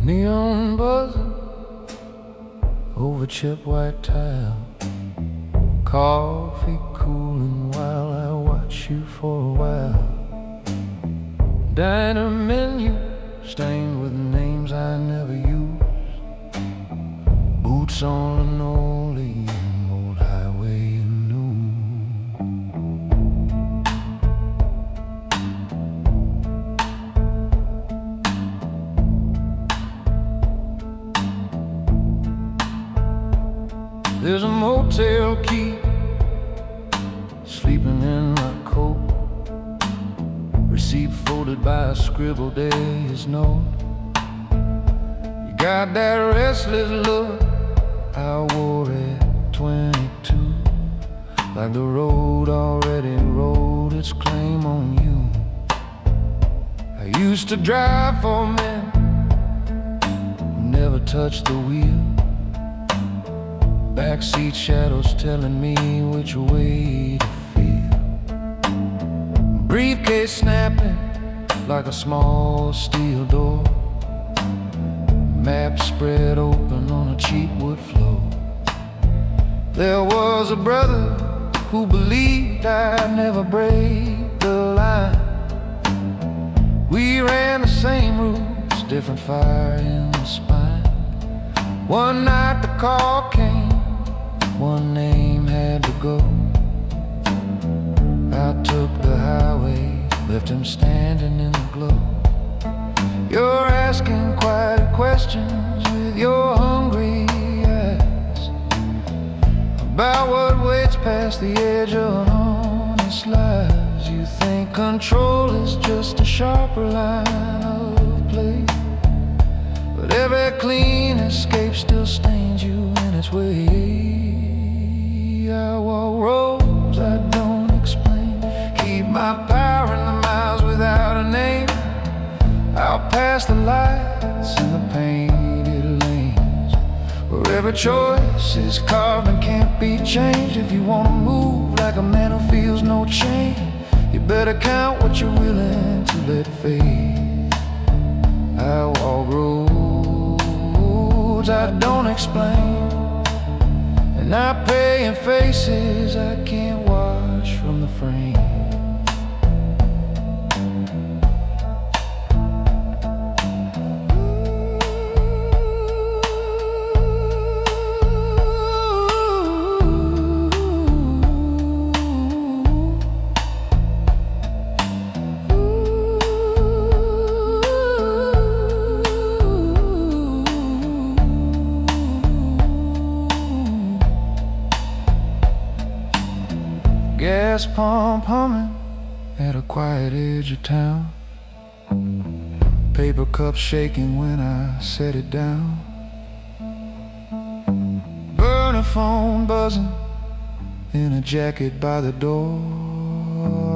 Neon buzzing over chip white tile, coffee cooling while I watch you for a while. Diner menu stained with names I never used, boots on linoleum, old highway and new. There's a motel key, sleeping in my coat, receipt folded by a scribbled day's note. You got that restless look I wore at 22, like the road already wrote its claim on you. I used to drive for men who never touched the wheel, backseat shadows telling me which way to feel. Briefcase snapping like a small steel door, map spread open on a cheap wood floor. There was a brother who believed I'd never break the line. We ran the same routes, different fire in the spine. One night the call came, one name had to go. left him standing in the glow. You're asking quiet questions with your hungry eyes about what waits past the edge of honest lives. You think control is just a sharper line of play, but every clean escape still stains you in its way. I walk roads I don't explain, keep my power in the miles without a name. Out past the lights and the painted lanes, where every choice is carved and can't be changed. If you wanna move like a man who feels no chain, you better count what you're willing to let fade. I walk roads I don't explain, and I pay in faces I can't wash from the frame. Gas pump humming at a quiet edge of town, paper cup shaking when I set it down, burner phone buzzing in a jacket by the door.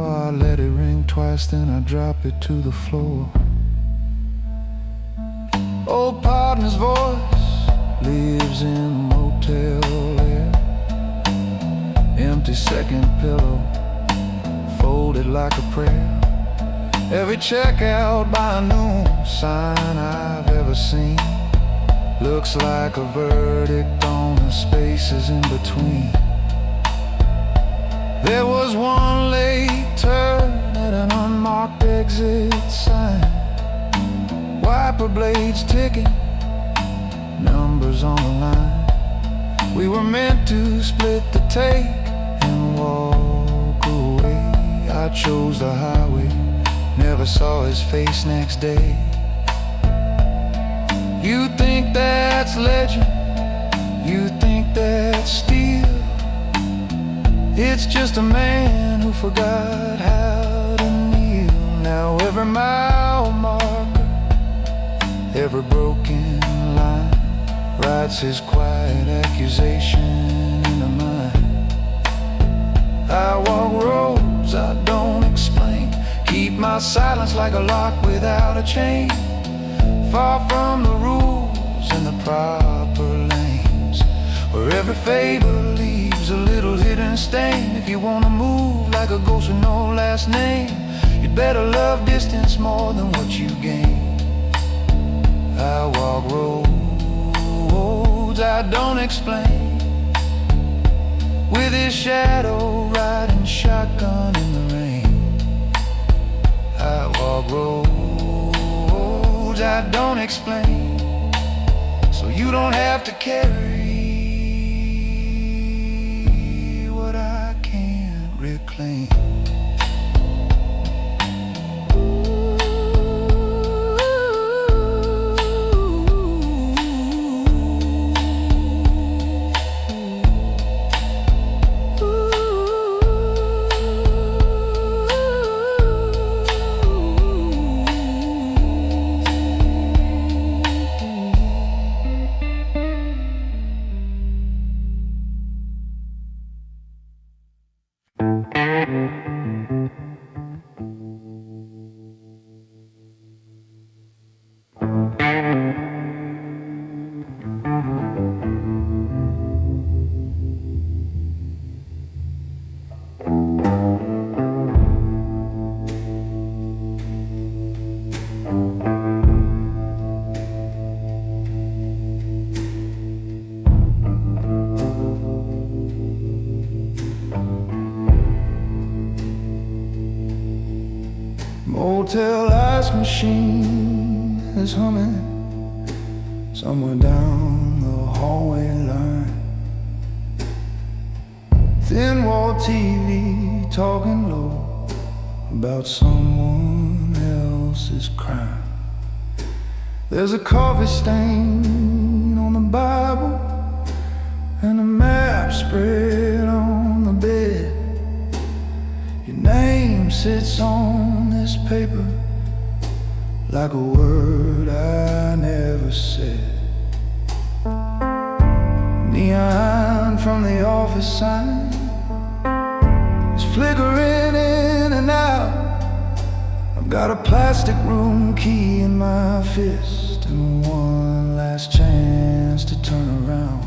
I let it ring twice, then I drop it to the floor. Old partner's voice lives in the motel air, empty second pillow, folded like a prayer. Every checkout by noon sign I've ever seen looks like a verdict on the spaces in between. There was one late turn at an unmarked exit sign, wiper blades ticking, numbers on the line. We were meant to split the take and walk away. I chose the highway, never saw his face next day. You think that's legend, you think that's steel. It's just a man who forgot how to kneel. Now every mile marker, every broken line writes his quiet accusation into mine. I walk roads I don't explain, keep my silence like a lock without a chain, far from the rules and the proper lanes, where every favor leaves a little hidden stain. If you wanna move like a ghost with no last name, you'd better love distance more than what you gain. I walk roads I don't explain, with his shadow riding shotgun in the rain. I walk roads I don't explain, so you don't have to carry what I can't reclaim. Motel ice machine is humming somewhere down the hallway line. Thin wall TV talking low about someone else's crime. There's a coffee stain on the Bible and a map spread on the bed. Your name sits on this paper like a word I never said. Neon from the office sign is flickering in and out. I've got a plastic room key in my fist and one last chance to turn around.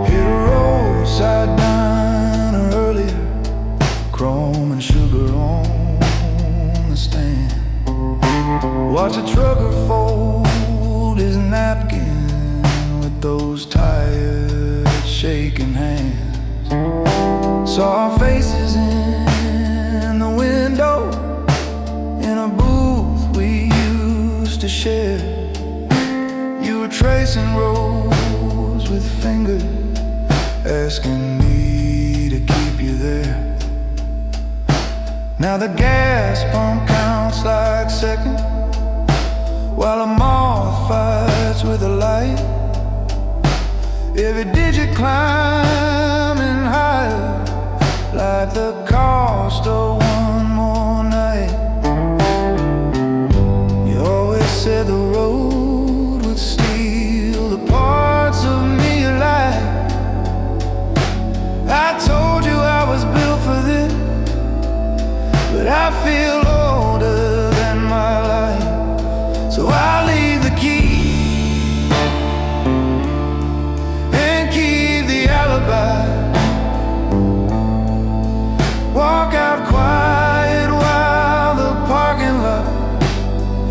Hit a roadside diner earlier, chrome and sugar on the stand. Watch a trucker fold his napkin with those tired, shaking hands. Saw our faces in the window in a booth we used to share. You were tracing rows with fingers, asking me to keep you there. Now the gas pump counts like seconds while a moth fights with a light. Every digit climbing higher like the cost of one more night. You always said the road would steal the parts of me alive. I told you I was built for this, but I feel older than my life. So I leave the key and keep the alibi. Walk out quiet while the parking lot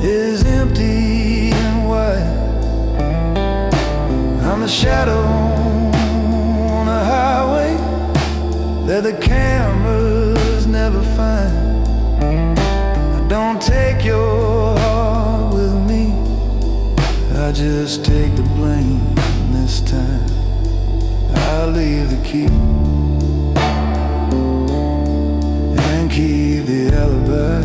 is empty and white. I'm the shadow on the highway that the cameras never find. I don't take your heart with me, I just take the blame this time. I'll leave the key and keep the alibi.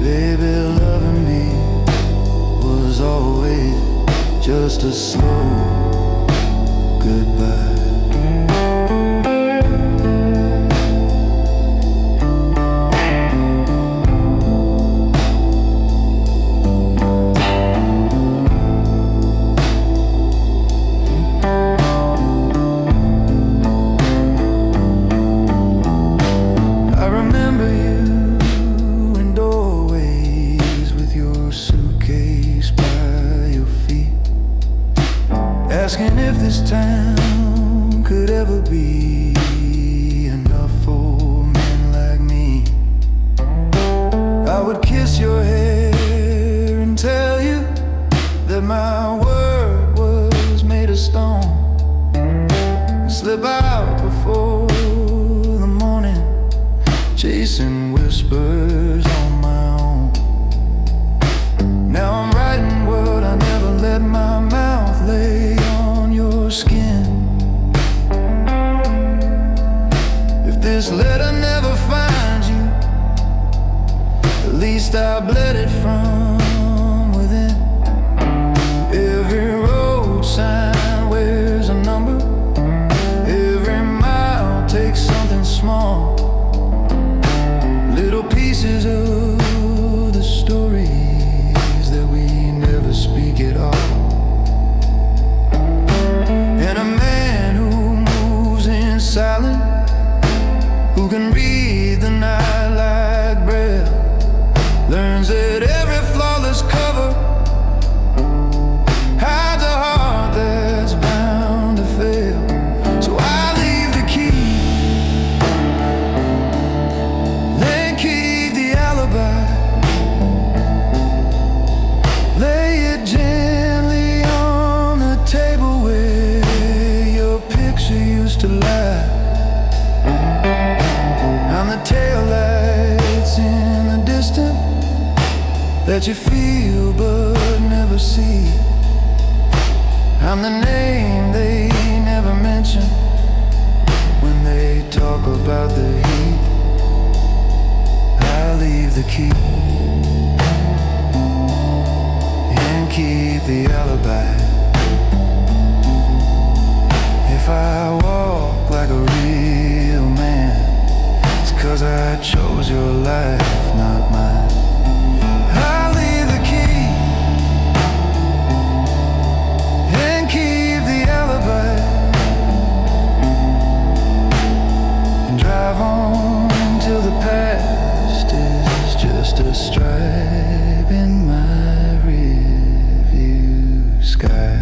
Baby, loving me was always just a slow goodbye. Asking if this town could ever be enough for men like me. I would kiss your hair and tell you that my word was made of stone, and slip out before the morning, chasing whispers on my own. Now I'm writing what I never let my mouth lay on your skin. If this letter never finds you, at least I bled it from within. Every road sign wears a number, every mile takes something small, little pieces of the stories that we never speak at all. And a man who moves in silence, who can read the night like breath, learns that every flawless cover hides a heart that's bound to fail. So I leave the key, then keep the alibi. Lay it gently on the table where your picture used to lie. I'm the taillights in the distance that you feel but never see. I'm the name they never mention when they talk about the heat. I leave the key and keep the alibi. If I walk like a real man, it's 'cause I chose your life, not mine. I leave the key and keep the alibi, and drive on till the past is just a stripe in my rearview sky.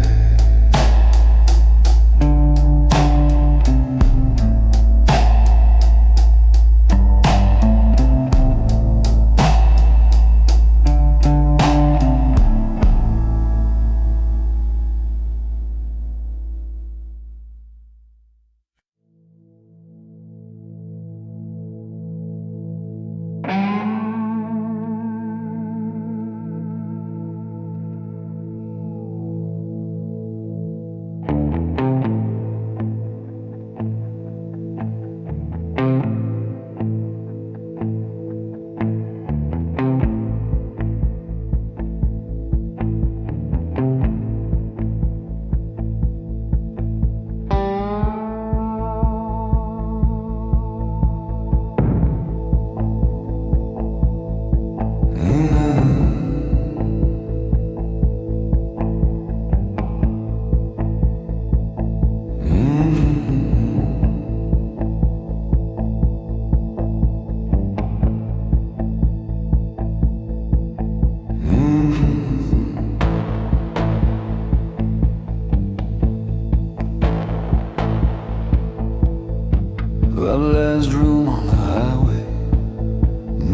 Last room on the highway,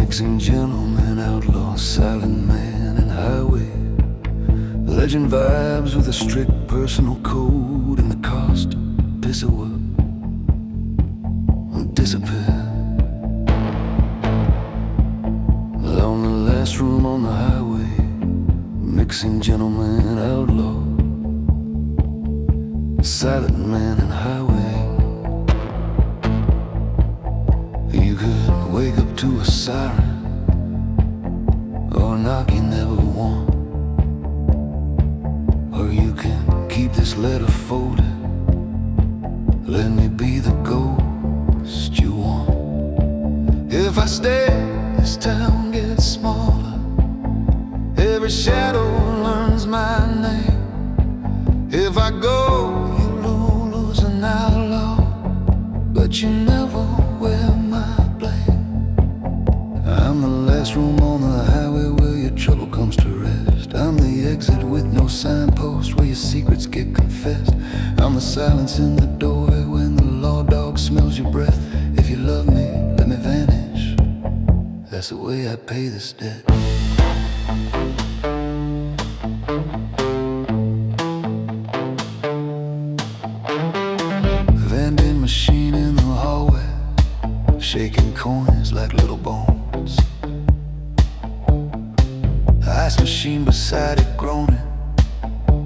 mixing gentleman, outlaw, silent man, and highway. Legend vibes with a strict personal code, and the cost to piss a word will disappear. Along the last room on the highway, mixing gentleman, outlaw, silent man, and highway. You could wake up to a siren or a knock you never want, or you can keep this letter folded. Let me be the ghost you want. If I stay, this town gets smaller. Every shadow learns my name. If I go, you lose an outlaw, but you never wear my blame. I'm the last room on the highway where your trouble comes to rest. I'm the exit with no signpost where your secrets get confessed. I'm the silence in the doorway when the law dog smells your breath. If you love me, let me vanish. That's the way I pay this debt. Vending machine in the hallway, shaking coins like little bones. Ice machine beside it groaning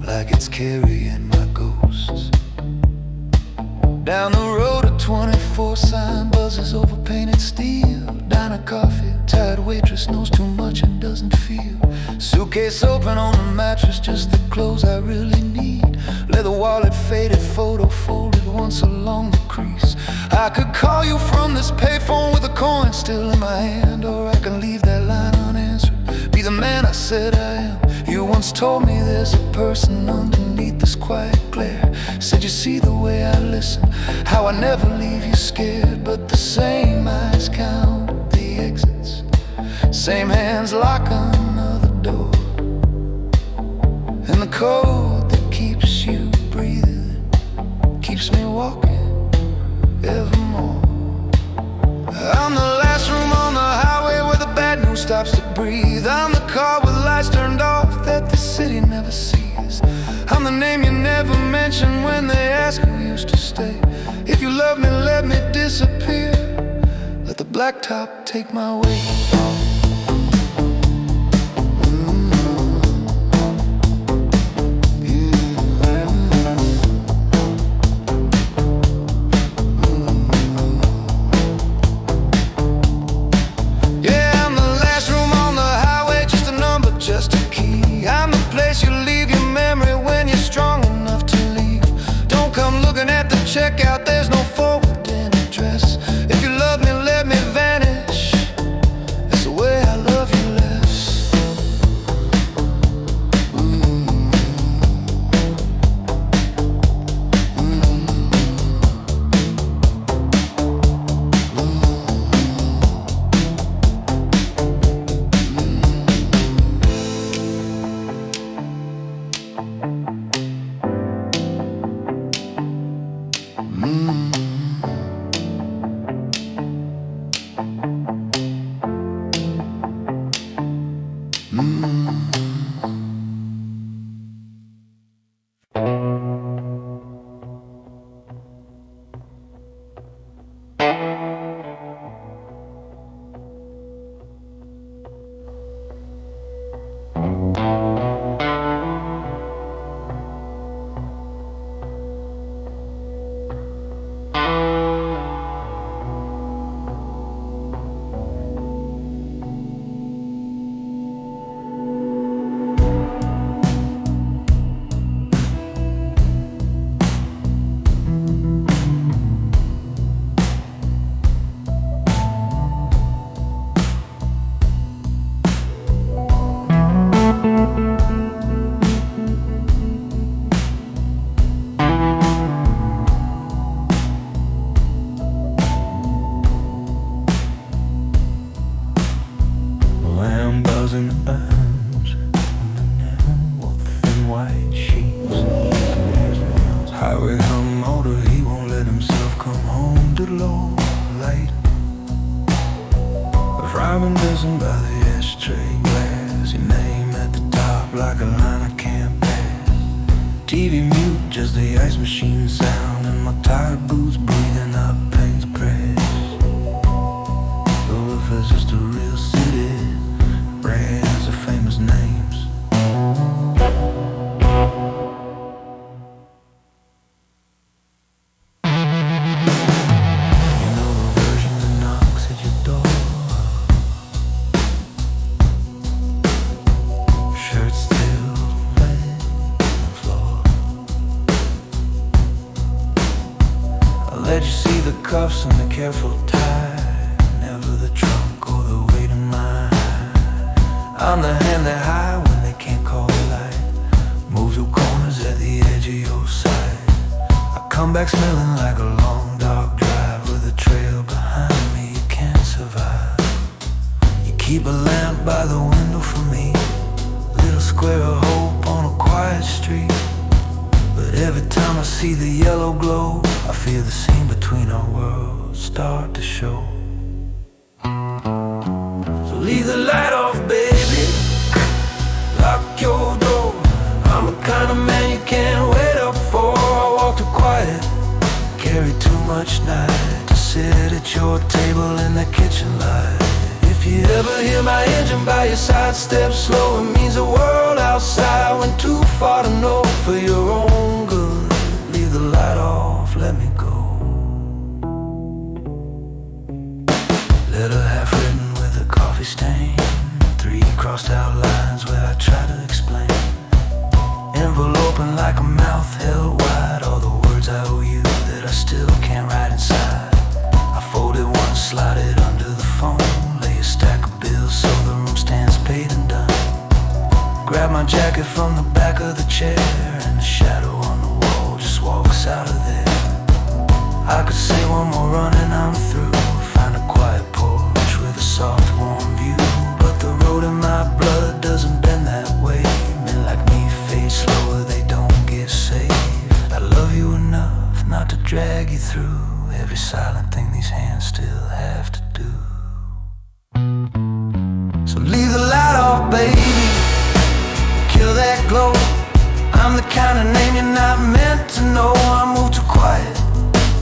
like it's carrying my ghosts. Down the road a 24 sign buzzes over painted steel. Diner coffee, tired waitress knows too much and doesn't feel. Suitcase open on the mattress, just the clothes I really need. Leather wallet, faded photo folded once along the crease. I could call you from this payphone with a coin still in my hand, or I can leave that line unanswered, be the man I said I am. You once told me there's a person underneath this quiet glare. Said you see the way I listen, how I never leave you scared. But the same eyes count the exits, same hands lock another door, and the code that keeps you breathing keeps me walking evermore. I'm the last room on the highway where the bad news stops to breathe. I'm the car with lights turned off that the city never sees. I'm the name you never mention when they ask who used to stay. If you love me, let me disappear. Let the blacktop take my way. Yeah. dozen urns or thin white sheets. Highway hum motor, he won't let himself come home to low light. A rhyming dozen by the ashtray glass, your name at the top like a line I can't pass. TV mute, just the ice machine sound, and my tired boots breathing up paint's press. Oh, if it's just a real city, brands of famous names. You know the version that knocks at your door. Shirt still laying on the floor. I'll let you see the cuffs and the careful tie, never the trunk or the weight of mine. I'm the hand they hide when they can't call light, move your corners at the edge of your sight. I come back smelling like a long dark drive with a trail behind me you can't survive. You keep a lamp by the window for me, little square of hope on a quiet street. But every time I see the yellow glow, I feel the seam between our worlds start to show. So leave the light off, baby, lock your door. I'm the kind of man you can't wait up for. I walk too quiet, carry too much night to sit at your table in the kitchen light. If you ever hear my engine by your side step slow, it means the world outside went too far to know. For your own good, leave the light off, let me go. Letter half written with a coffee stain, 3 crossed out lines where I try to explain. Enveloping like a mouth held wide, all the words I owe you that I still can't write inside. I folded one, slide it under the phone, lay a stack of bills so the room stands paid and done. Grab my jacket from the back of the chair, and the shadow on the wall just walks out of there. I could say one more run and I'm through, find a quiet porch with a soft warm view. But the road in my blood doesn't bend that way. Men like me fade slower, they don't get saved. I love you enough not to drag you through every silent thing these hands still have to do. So leave the light off, baby, kill that glow. I'm the kind of name you're not meant to know. I move too quiet,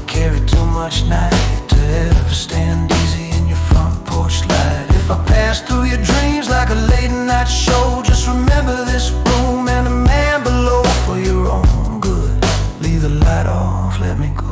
carry too much night to ever stand easy in your front porch light. If I pass through your dreams like a late night show, just remember this room and the man below. For your own good, leave the light off, let me go.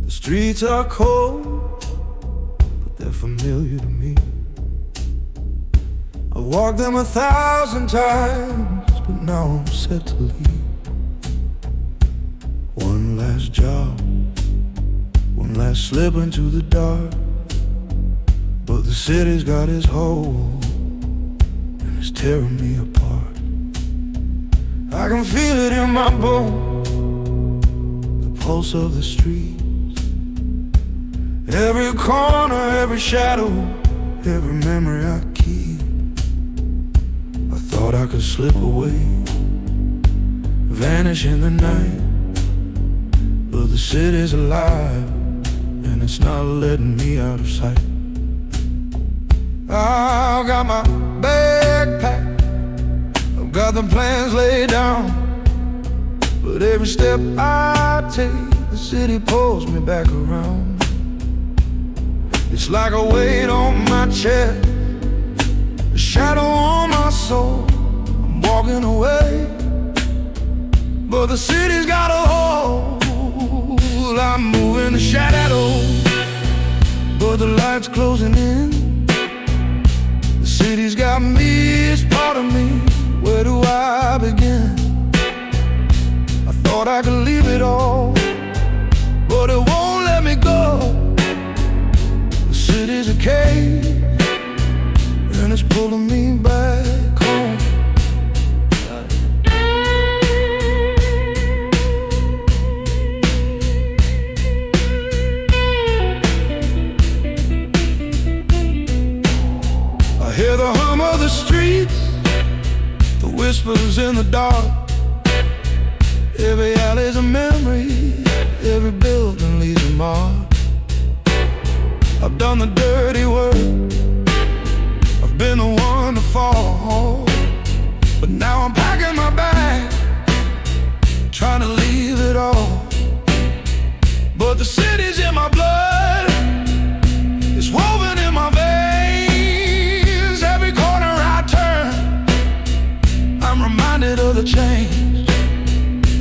The streets are cold, but they're familiar to me. I've walked them 1,000 times, but now I'm set to leave. One last job, one last slip into the dark, but the city's got its hold, and it's tearing me apart. I can feel it in my bones, the pulse of the streets. Every corner, every shadow, every memory I keep. I thought I could slip away, vanish in the night, but the city's alive, and it's not letting me out of sight. I've got my backpack, I've got the plans laid down, but every step I take, the city pulls me back around. It's like a weight on my chest, a shadow on my soul. I'm walking away, but the city's got a hold. I'm moving the shadows, but the light's closing in. The city's got me, it's part of me. Where do I begin? I thought I could leave it all, but it won't let me go. City's a cage, and it's pulling me back home. I hear the hum of the streets, the whispers in the dark. Every alley's a memory, every building leaves a mark. I've done the dirty work, I've been the one to fall, but now I'm packing my bag, trying to leave it all. But the city's in my blood, it's woven in my veins. Every corner I turn, I'm reminded of the change.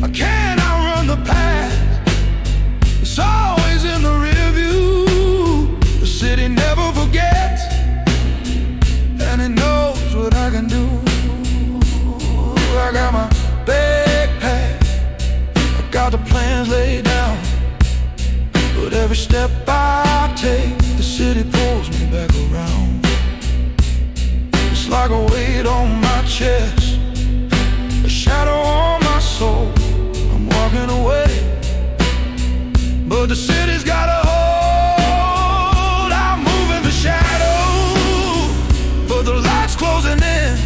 I can't outrun the past, it's always in the rear view. The city never forgets, and it knows what I can do. I got my backpack, I got the plans laid down, but every step I take, the city pulls me back around. It's like a weight on my chest, a shadow on my soul. I'm walking away, but the city's got a hold. I'm moving the shadows, but the light's closing in.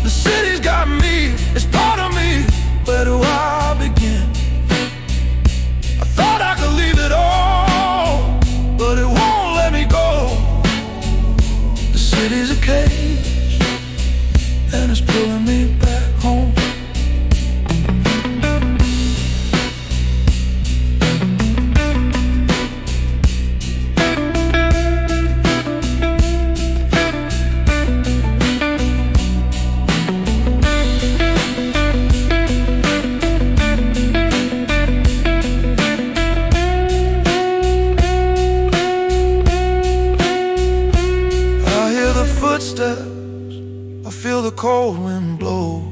The city's got me, it's part of me. Where do I begin? I thought I could leave it all, but it won't let me go. The city's a cage, and it's pulling me back home. I feel the cold wind blow.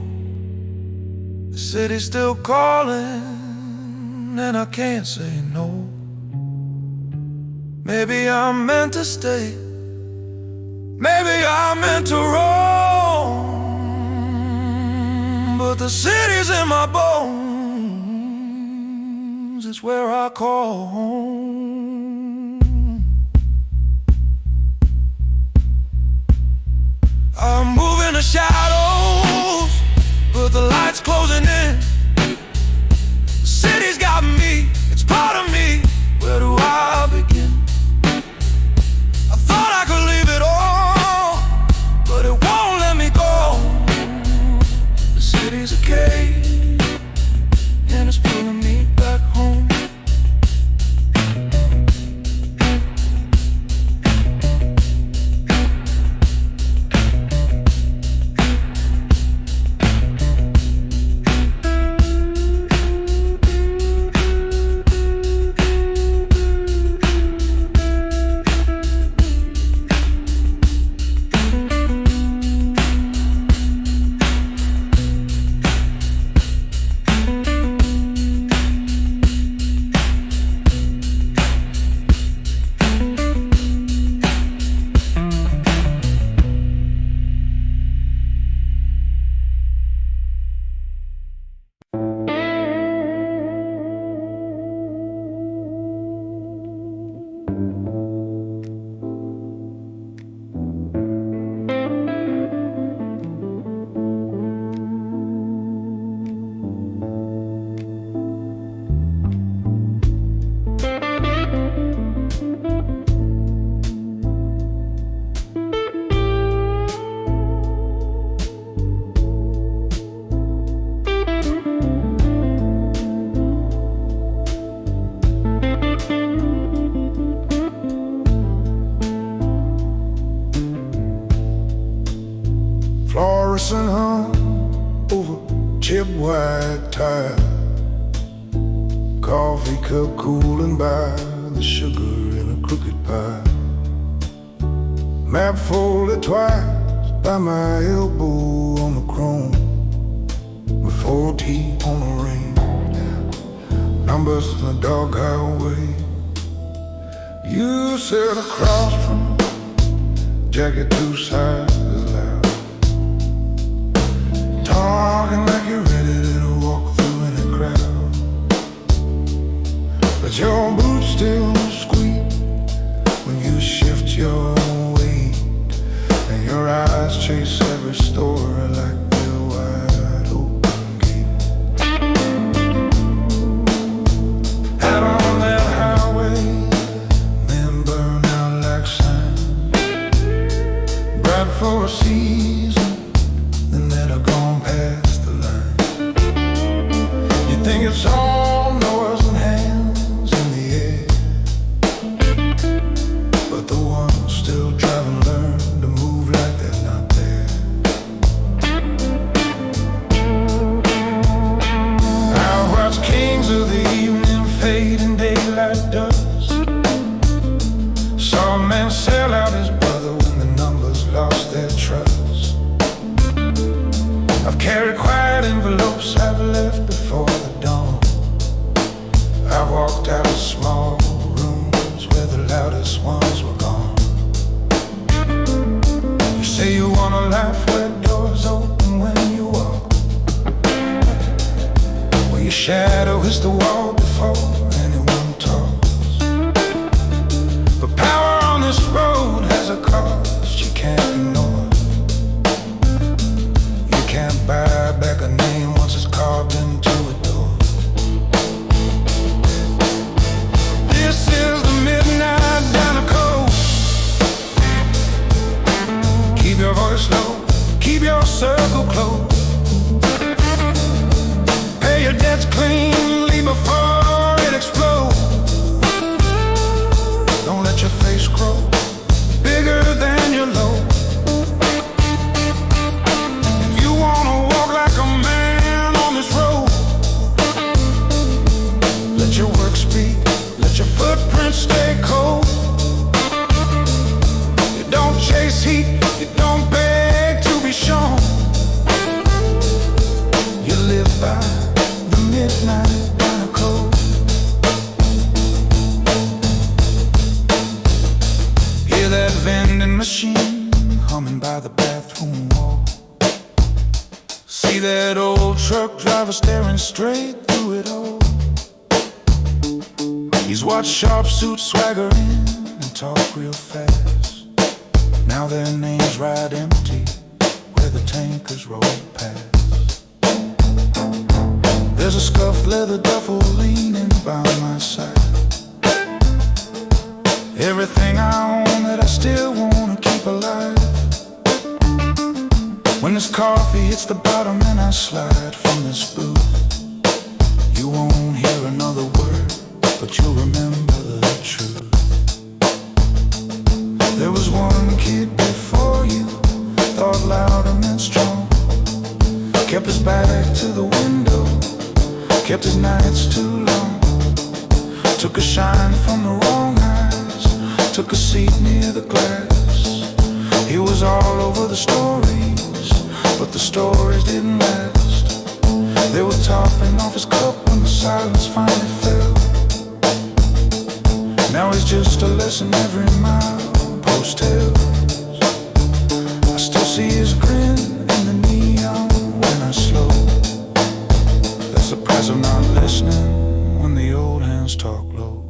The city's still calling, and I can't say no. Maybe I'm meant to stay, maybe I'm meant to roam, but the city's in my bones, it's where I call home. I'm moving the shadows, but the light's closing in. The city's got me, flat tire. Coffee cup cooling by the sugar in a crooked pie. Map folded twice by my elbow on the chrome, with 4 teeth on the ring. Numbers in the dog highway. You sit across from jacket 2 sides loud, talking like you're ready to walk through any crowd. But your boots still squeak when you shift your weight, and your eyes chase every story like they're wide open gate. Out on that highway, men burn out like sand, bright for a season, then they're gone past the line. You think it's all noise and hands in the air, but the ones still driving learn to move like they're not there. I watch kings of the evening fade in daylight dust. Saw a man sell out his brother when the numbers lost their trust. I've carried quiet envelopes I've left before the dawn. I've walked out of small rooms where the loudest ones were gone. You say you want a life where doors open when you walk, where your shadow hits the wall before anyone talks. But power on this road has a cost you can't ignore. You can't buy back a name once it's carved into a door. This is the midnight diner code. Keep your voice low, keep your circle close. Pay your debts cleanly before it explodes. Don't let your face grow bigger than your load. If you wanna walk like a man on this road, let your work speak, let your footprints stay cold. You don't chase heat, you don't beg to be shown. You live by the midnight diner code. Hear that vending machine humming by the bathroom wall. See that old truck driver staring straight through it all. He's watched sharp suits swagger in and talk real fast. Now their names ride empty where the tankers roll past. There's a scuffed leather duffel leaning by my side. Everything I own that I still wanna keep alive. When this coffee hits the bottom and I slide from this booth, you won't hear another word, but you'll remember the truth. There was one kid before you, thought loud and meant strong. Kept his back to the window, kept his nights too long. Took a shine from the wrong eyes, took a seat near the glass. He was all over the stories, but the stories didn't last. They were topping off his cup when the silence finally fell. Now he's just a lesson every mile post tells. I still see his grin in the neon when I slow. That's the price of not listening when the old hands talk low.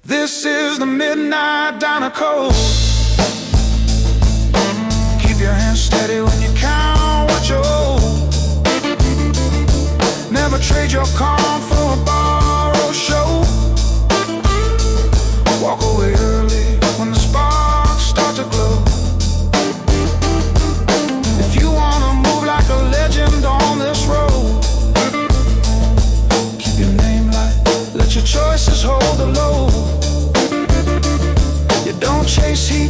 This is the midnight diner code. Keep your hands steady when you count what you owe. Never trade your calm for a borrowed show. Walk away early when the sparks start to glow. If you wanna move like a legend on this road, keep your name light, let your choices hold the load. You don't chase heat,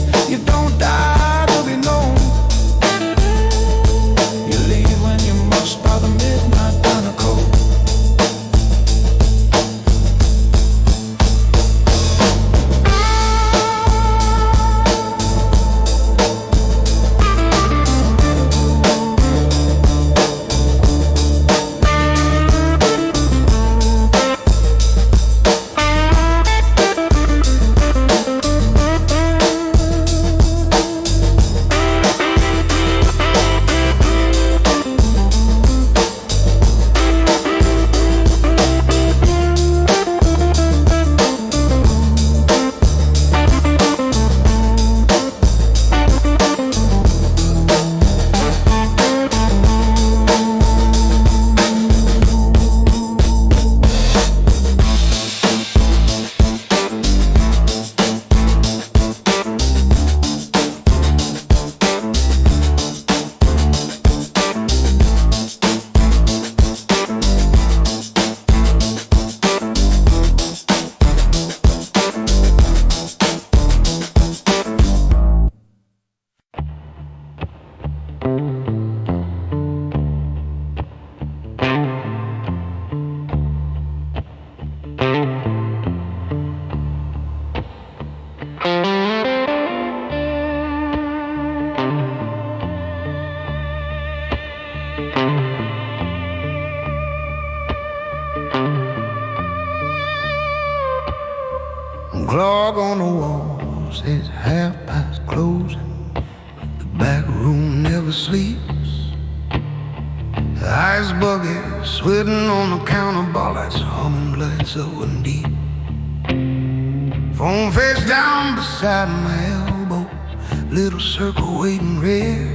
clock on the wall says 1:30 closing. The back room never sleeps. The ice bucket sweating on the counter, ball lights humming, blood so deep. Phone face down beside my elbow, little circle waiting red.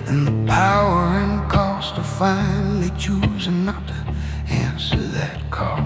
And the power and cost of finally choosing not to answer that call.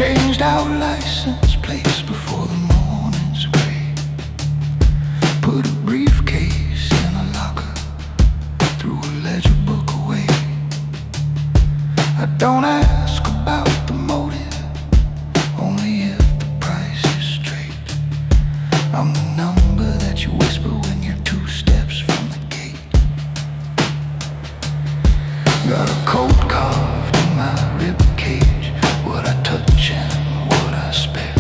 Changed our license plates before the morning's gray. Put a briefcase in a locker, threw a ledger book away. I don't ask about the motive, only if the price is straight. I'm the number that you whisper when you're 2 steps from the gate. Got a coat carved in my rib cage, what I touch and what I spare.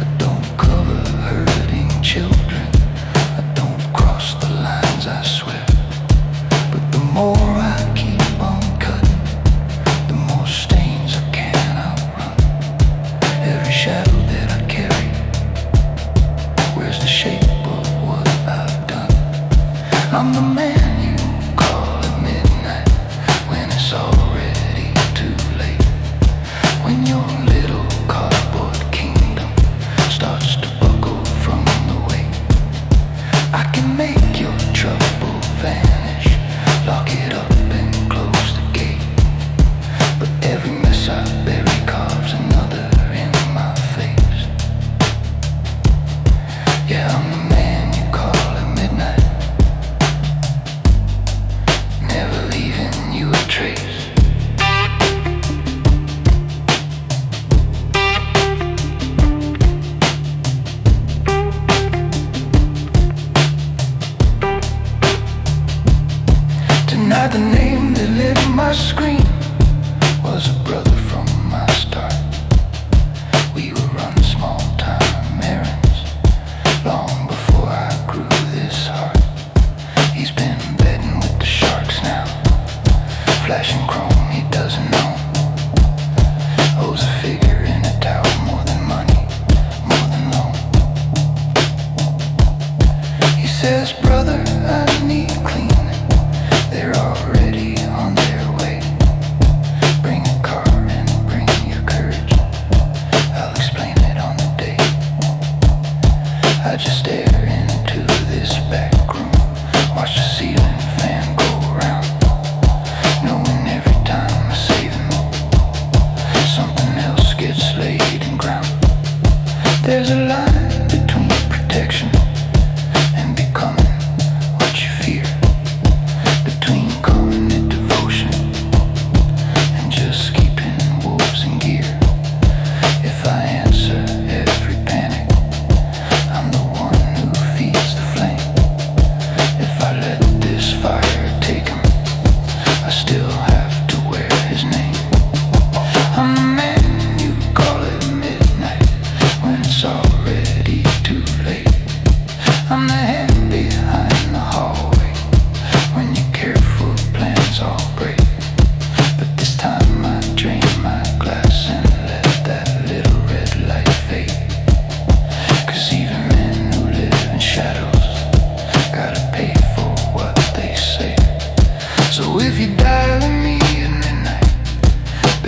I don't cover hurting children, I don't cross the lines, I swear. But the more I keep on cutting, the more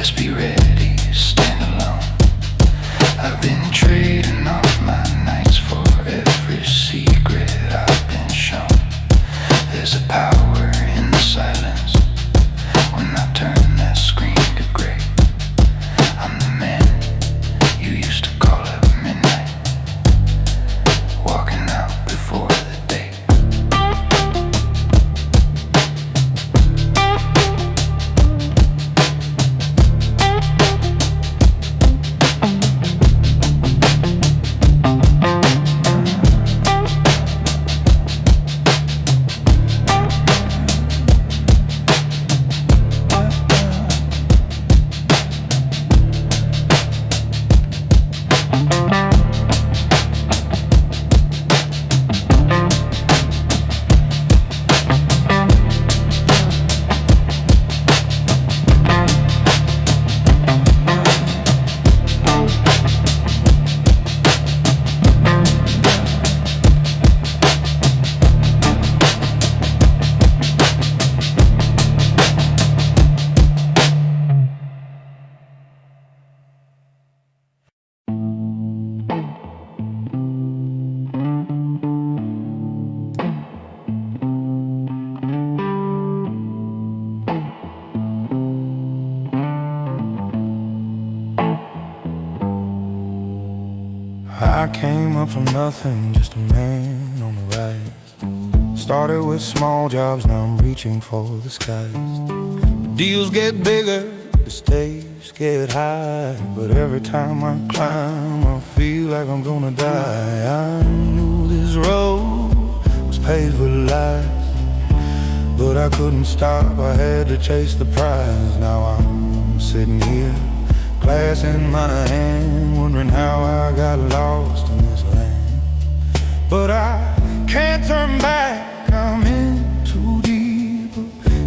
Best be ready, stand alone. I've been trading off my nights for every secret I've been shown. There's a power in the silence when I turn that screen to gray. I'm the man you used to call at midnight, walking out before the day. I came up from nothing, just a man on the rise. Started with small jobs, now I'm reaching for the skies. The deals get bigger, the stakes get high, but every time I climb, I feel like I'm gonna die. I knew this road was paved with lies, but I couldn't stop, I had to chase the prize. Now I'm sitting here, glass in my hand, wondering how I got lost in this land. But I can't turn back, I'm in too deep.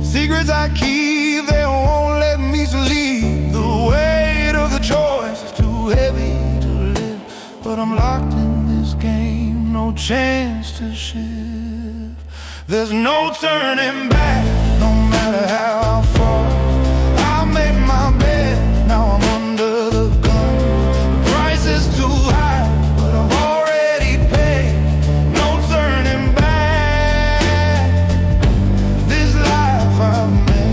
Secrets I keep, they won't let me sleep. The weight of the choice is too heavy to live, but I'm locked in this game, no chance to shift. There's no turning back, no matter how far. I made my bed, now I'm under the gun. The price is too high, but I've already paid. No turning back, this life I've made.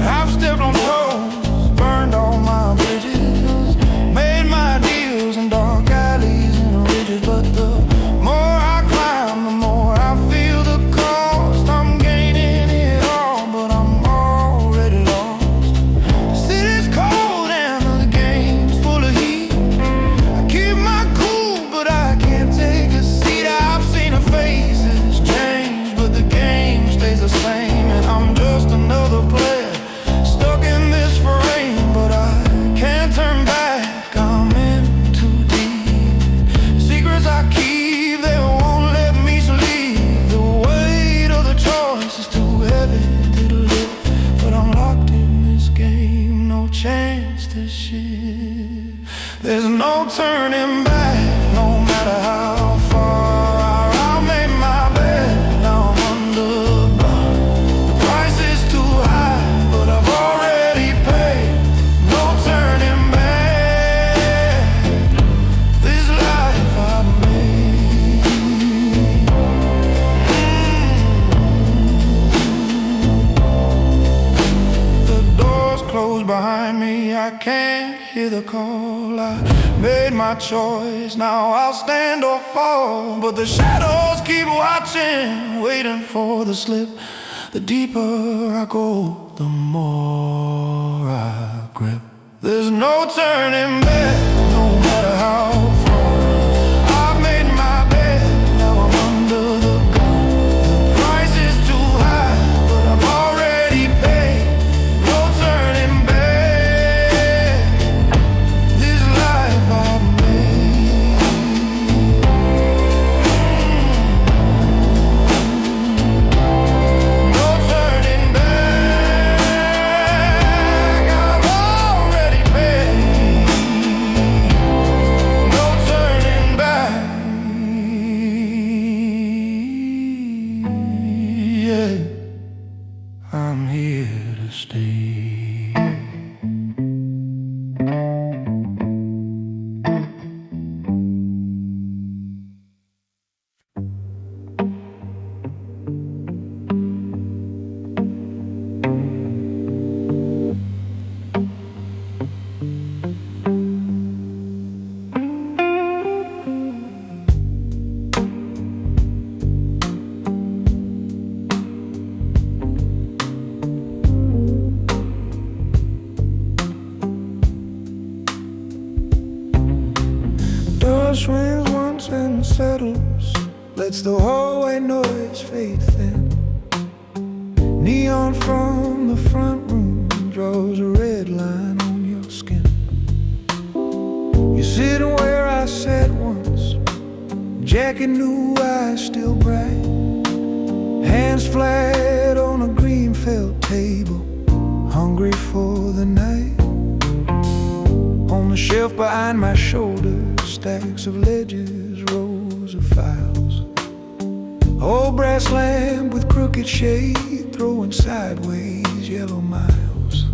I've stepped on toes, burned all my bridges, made my deals in dark alleys and ridges. But the more I climb, the more I feel the cost. I'm gaining it all, but I'm already lost. The city's cold and the game's full of heat. I keep my cool, but I can't take a seat. I've seen her faces change, but the game stays the same. And I'm just another player, stuck in this frame. But I can't turn back, I'm in too deep. Secrets I keep, they won't let me sleep. The weight of the choice is too heavy to live, but I'm locked in this game, no chance to shift. There's no turning back, no matter how far. I made my bed, now I'm under the gun. The price is too high, but I've already paid. No turning back, this life I've made. The doors closed behind me, I can't hear the call. I made my choice, now I'll stand or fall. But the shadows keep watching, waiting for the slip. The deeper I go, the more I grip. There's no turning back, no matter how far. I've made my bed, now I'm under the gun. The price is too high, but I've already paid. No turning back, this life I've made. No turning back, I've already paid. No lets the hallway noise fade thin. Neon from the front room draws a red line on your skin. You're sitting where I sat once, jacket, new eyes still bright, hands flat on a green felt table, hungry for the night. On the shelf behind my shoulder, stacks of ledgers, rows of files, old brass lamp with crooked shade, throwing sideways yellow miles.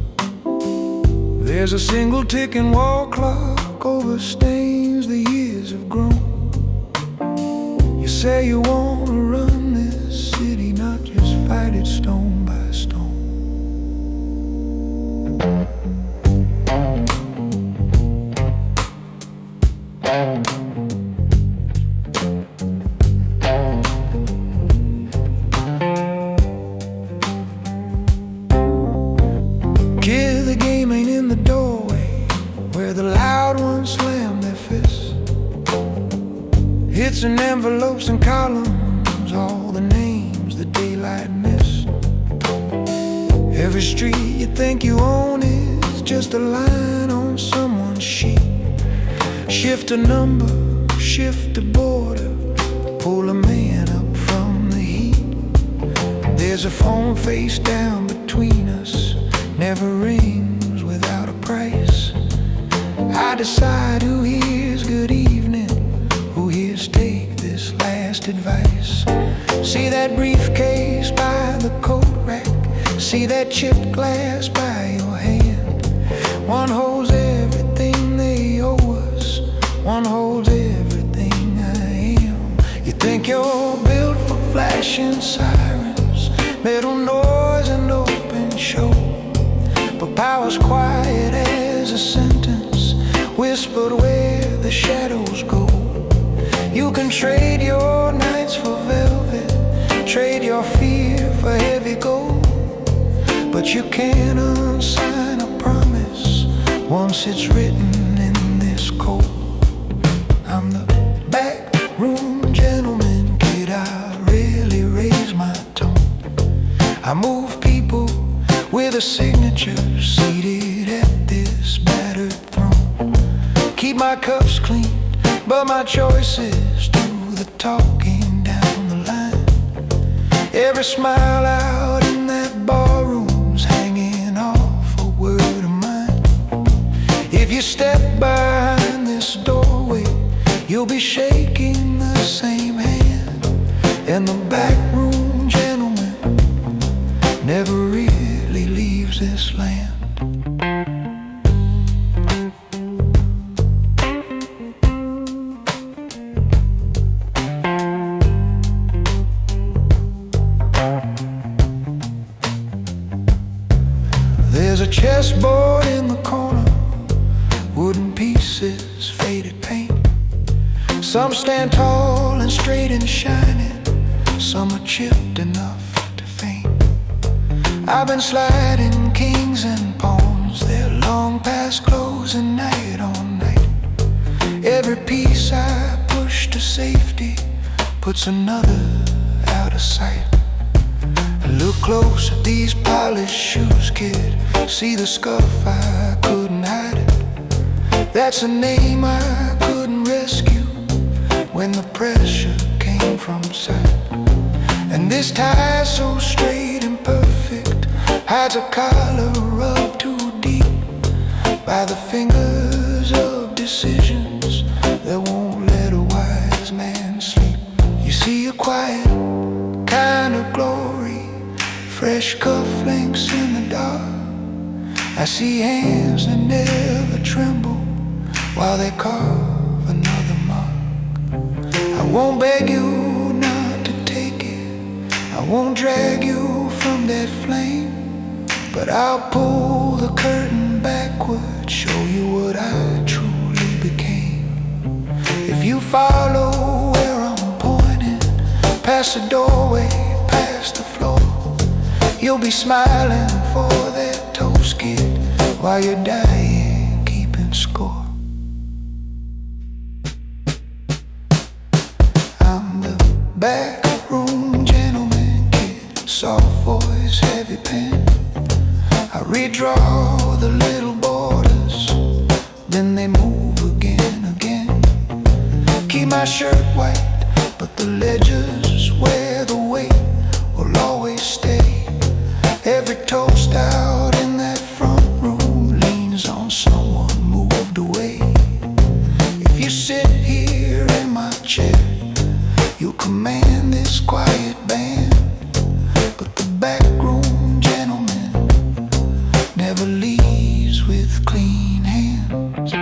There's a single ticking wall clock over stains the years have grown. You say you wanna run this city, not just fight it stone by stone. Kid, the game ain't in the doorway where the loud ones slam their fists. It's in envelopes and columns, all the names the daylight missed. Every street you think you own is just a line on someone's sheet. Shift a number, shift a border, pull a man up from the heat. There's a phone face down between us, never rings without a price. I decide who hears good evening, who hears take this last advice. See that briefcase by the coat rack, see that chipped glass by your hand. One holds everything they owe us, one holds everything I am. You think you're built for flashing sirens, metal noise and open show, but power's quiet as a sentence, whispered where the shadows go. You can trade your nights for velvet, trade your fear for heavy gold, but you can't unsign a promise once it's written in this code. I'm the back room gentleman, kid, I really raise my tone. I move people with a signature, seated at this battered throne. Keep my cuffs clean, but my choices do the talking down the line. Every smile out in that barroom's hanging off a word of mine. If you step behind this doorway, you'll be shaking the same hand. And the back room gentleman never really leaves this land. There's a chessboard in the corner, wooden pieces, faded paint. Some stand tall and straight and shining, some are chipped enough to faint. I've been sliding kings and pawns, they're long past closing night on night. Every piece I push to safety puts another out of sight. Look close at these polished shoes, kid, see the scuff, I couldn't hide it. That's a name I couldn't rescue when the pressure came from sight. And this tie so straight and perfect hides a collar rubbed too deep by the fingers of decisions that won't let a wise man sleep. You see a quiet kind of glory, fresh cufflinks in the dark. I see hands that never tremble while they carve another mark. I won't beg you not to take it, I won't drag you from that flame, but I'll pull the curtain backward, show you what I truly became. If you follow where I'm pointing, past the doorway, past the floor, you'll be smiling for that toast, kid, while you're dying, keeping score. I'm the Back room gentleman kid, soft voice, heavy pen. I redraw the little borders, then they move again. Keep my shirt white, but the ledgers where the weight will always stay. Every toast out in that front room leans on someone moved away. If you sit here in my chair, you'll command this quiet band. But the back room gentleman never leaves with clean hands.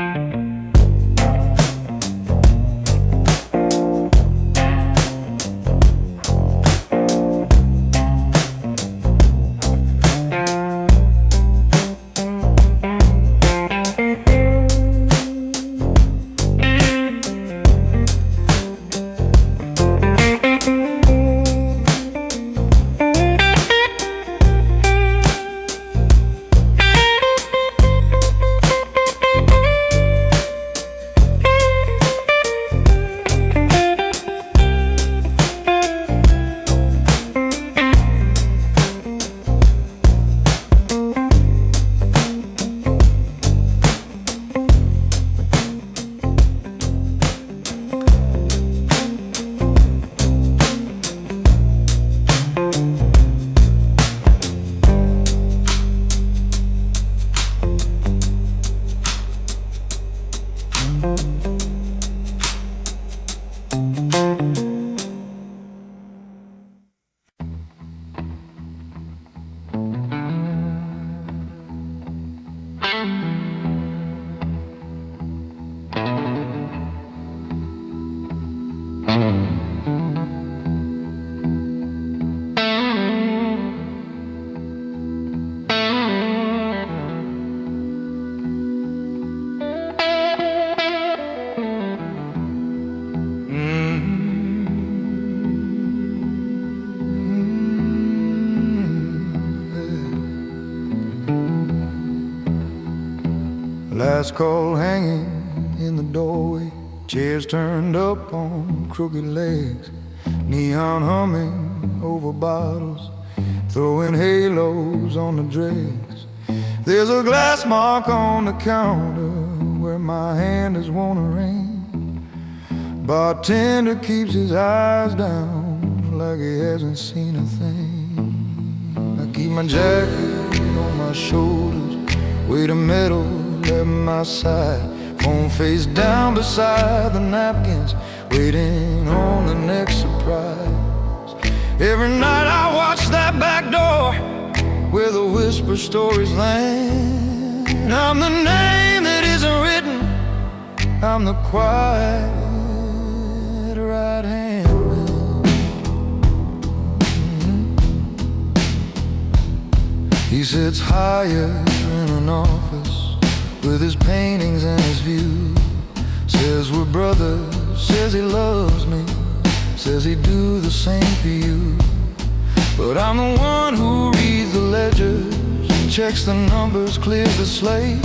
Last call hanging in the doorway, chairs turned up on crooked legs, neon humming over bottles, throwing halos on the dregs. There's a glass mark on the counter where my hand has worn a ring. Bartender keeps his eyes down like he hasn't seen a thing. I keep my jacket on my shoulders, weight of metal at my side, phone face down beside the napkins, waiting on the next surprise. Every night I watch that back door where the whisper stories land. I'm the name that isn't written, I'm the quiet right hand man. He sits higher in an office with his paintings and his view. Says we're brothers, says he loves me, says he'd do the same for you. But I'm the one who reads the ledgers, checks the numbers, clears the slate.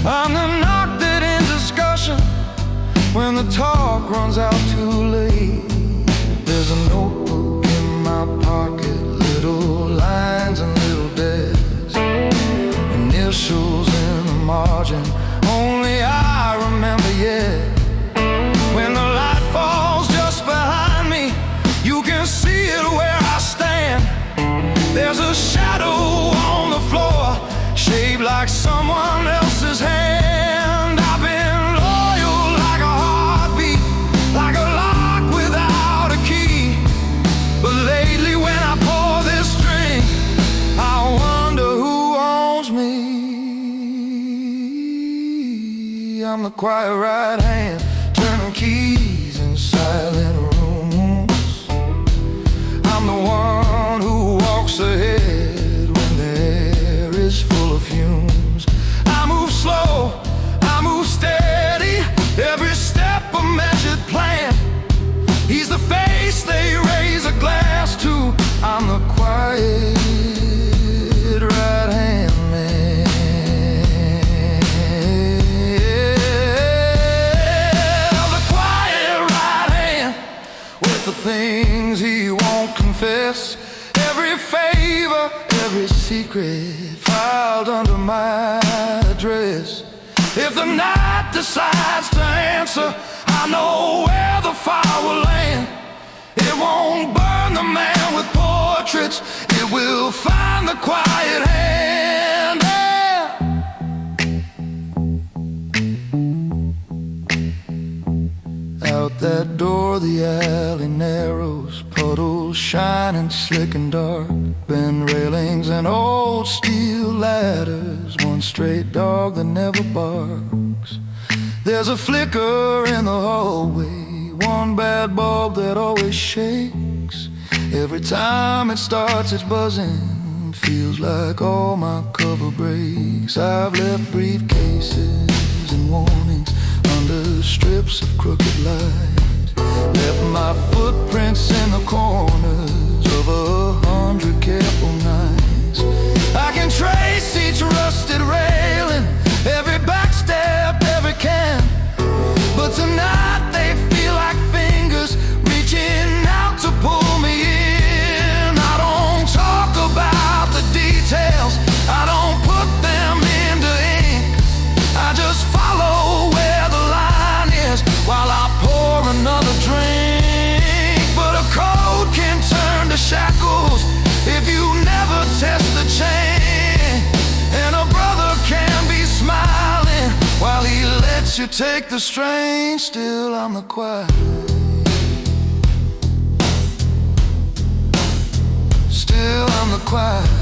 I'm the knock that ends discussion when the talk runs out too late. There's a notebook in my pocket, little lines and little dares, initials in the margin, only I remember yet. When the light falls just behind me, you can see it where I stand. There's a shadow on the floor, shaped like someone else's hand. I've been loyal like a heartbeat, like a lock without a key. But lately when I pour this drink, I wonder who owns me. I'm the quiet right hand, turning keys in silent rooms. I'm the one who walks ahead when the air is full of fumes. I move slow, I move steady, every step a measured plan. He's the face they raise a glass to, I'm the quiet right hand man. The quiet right hand with the thing confess every favor, every secret filed under my address. If the night decides to answer, I know where the fire will land. It won't burn the man with portraits, it will find the quiet hand. Out that door the alley narrows, puddles shining slick and dark, bent railings and old steel ladders, one straight dog that never barks. There's a flicker in the hallway, one bad bulb that always shakes. Every time it starts it's buzzing, feels like all my cover breaks. I've left briefcases and warnings under strips of crooked light, left my footprints in the corners of 100 careful nights. I can trace each rusted railing, every backstep, every can, but tonight they feel like fingers reaching out to pull me in. I don't talk about the details, I don't put them into ink, I just follow where the line is while I pour another drink. But a code can turn to shackles if you never test the chain, and a brother can be smiling while he lets you take the strain. Still I'm the quiet, still I'm the quiet.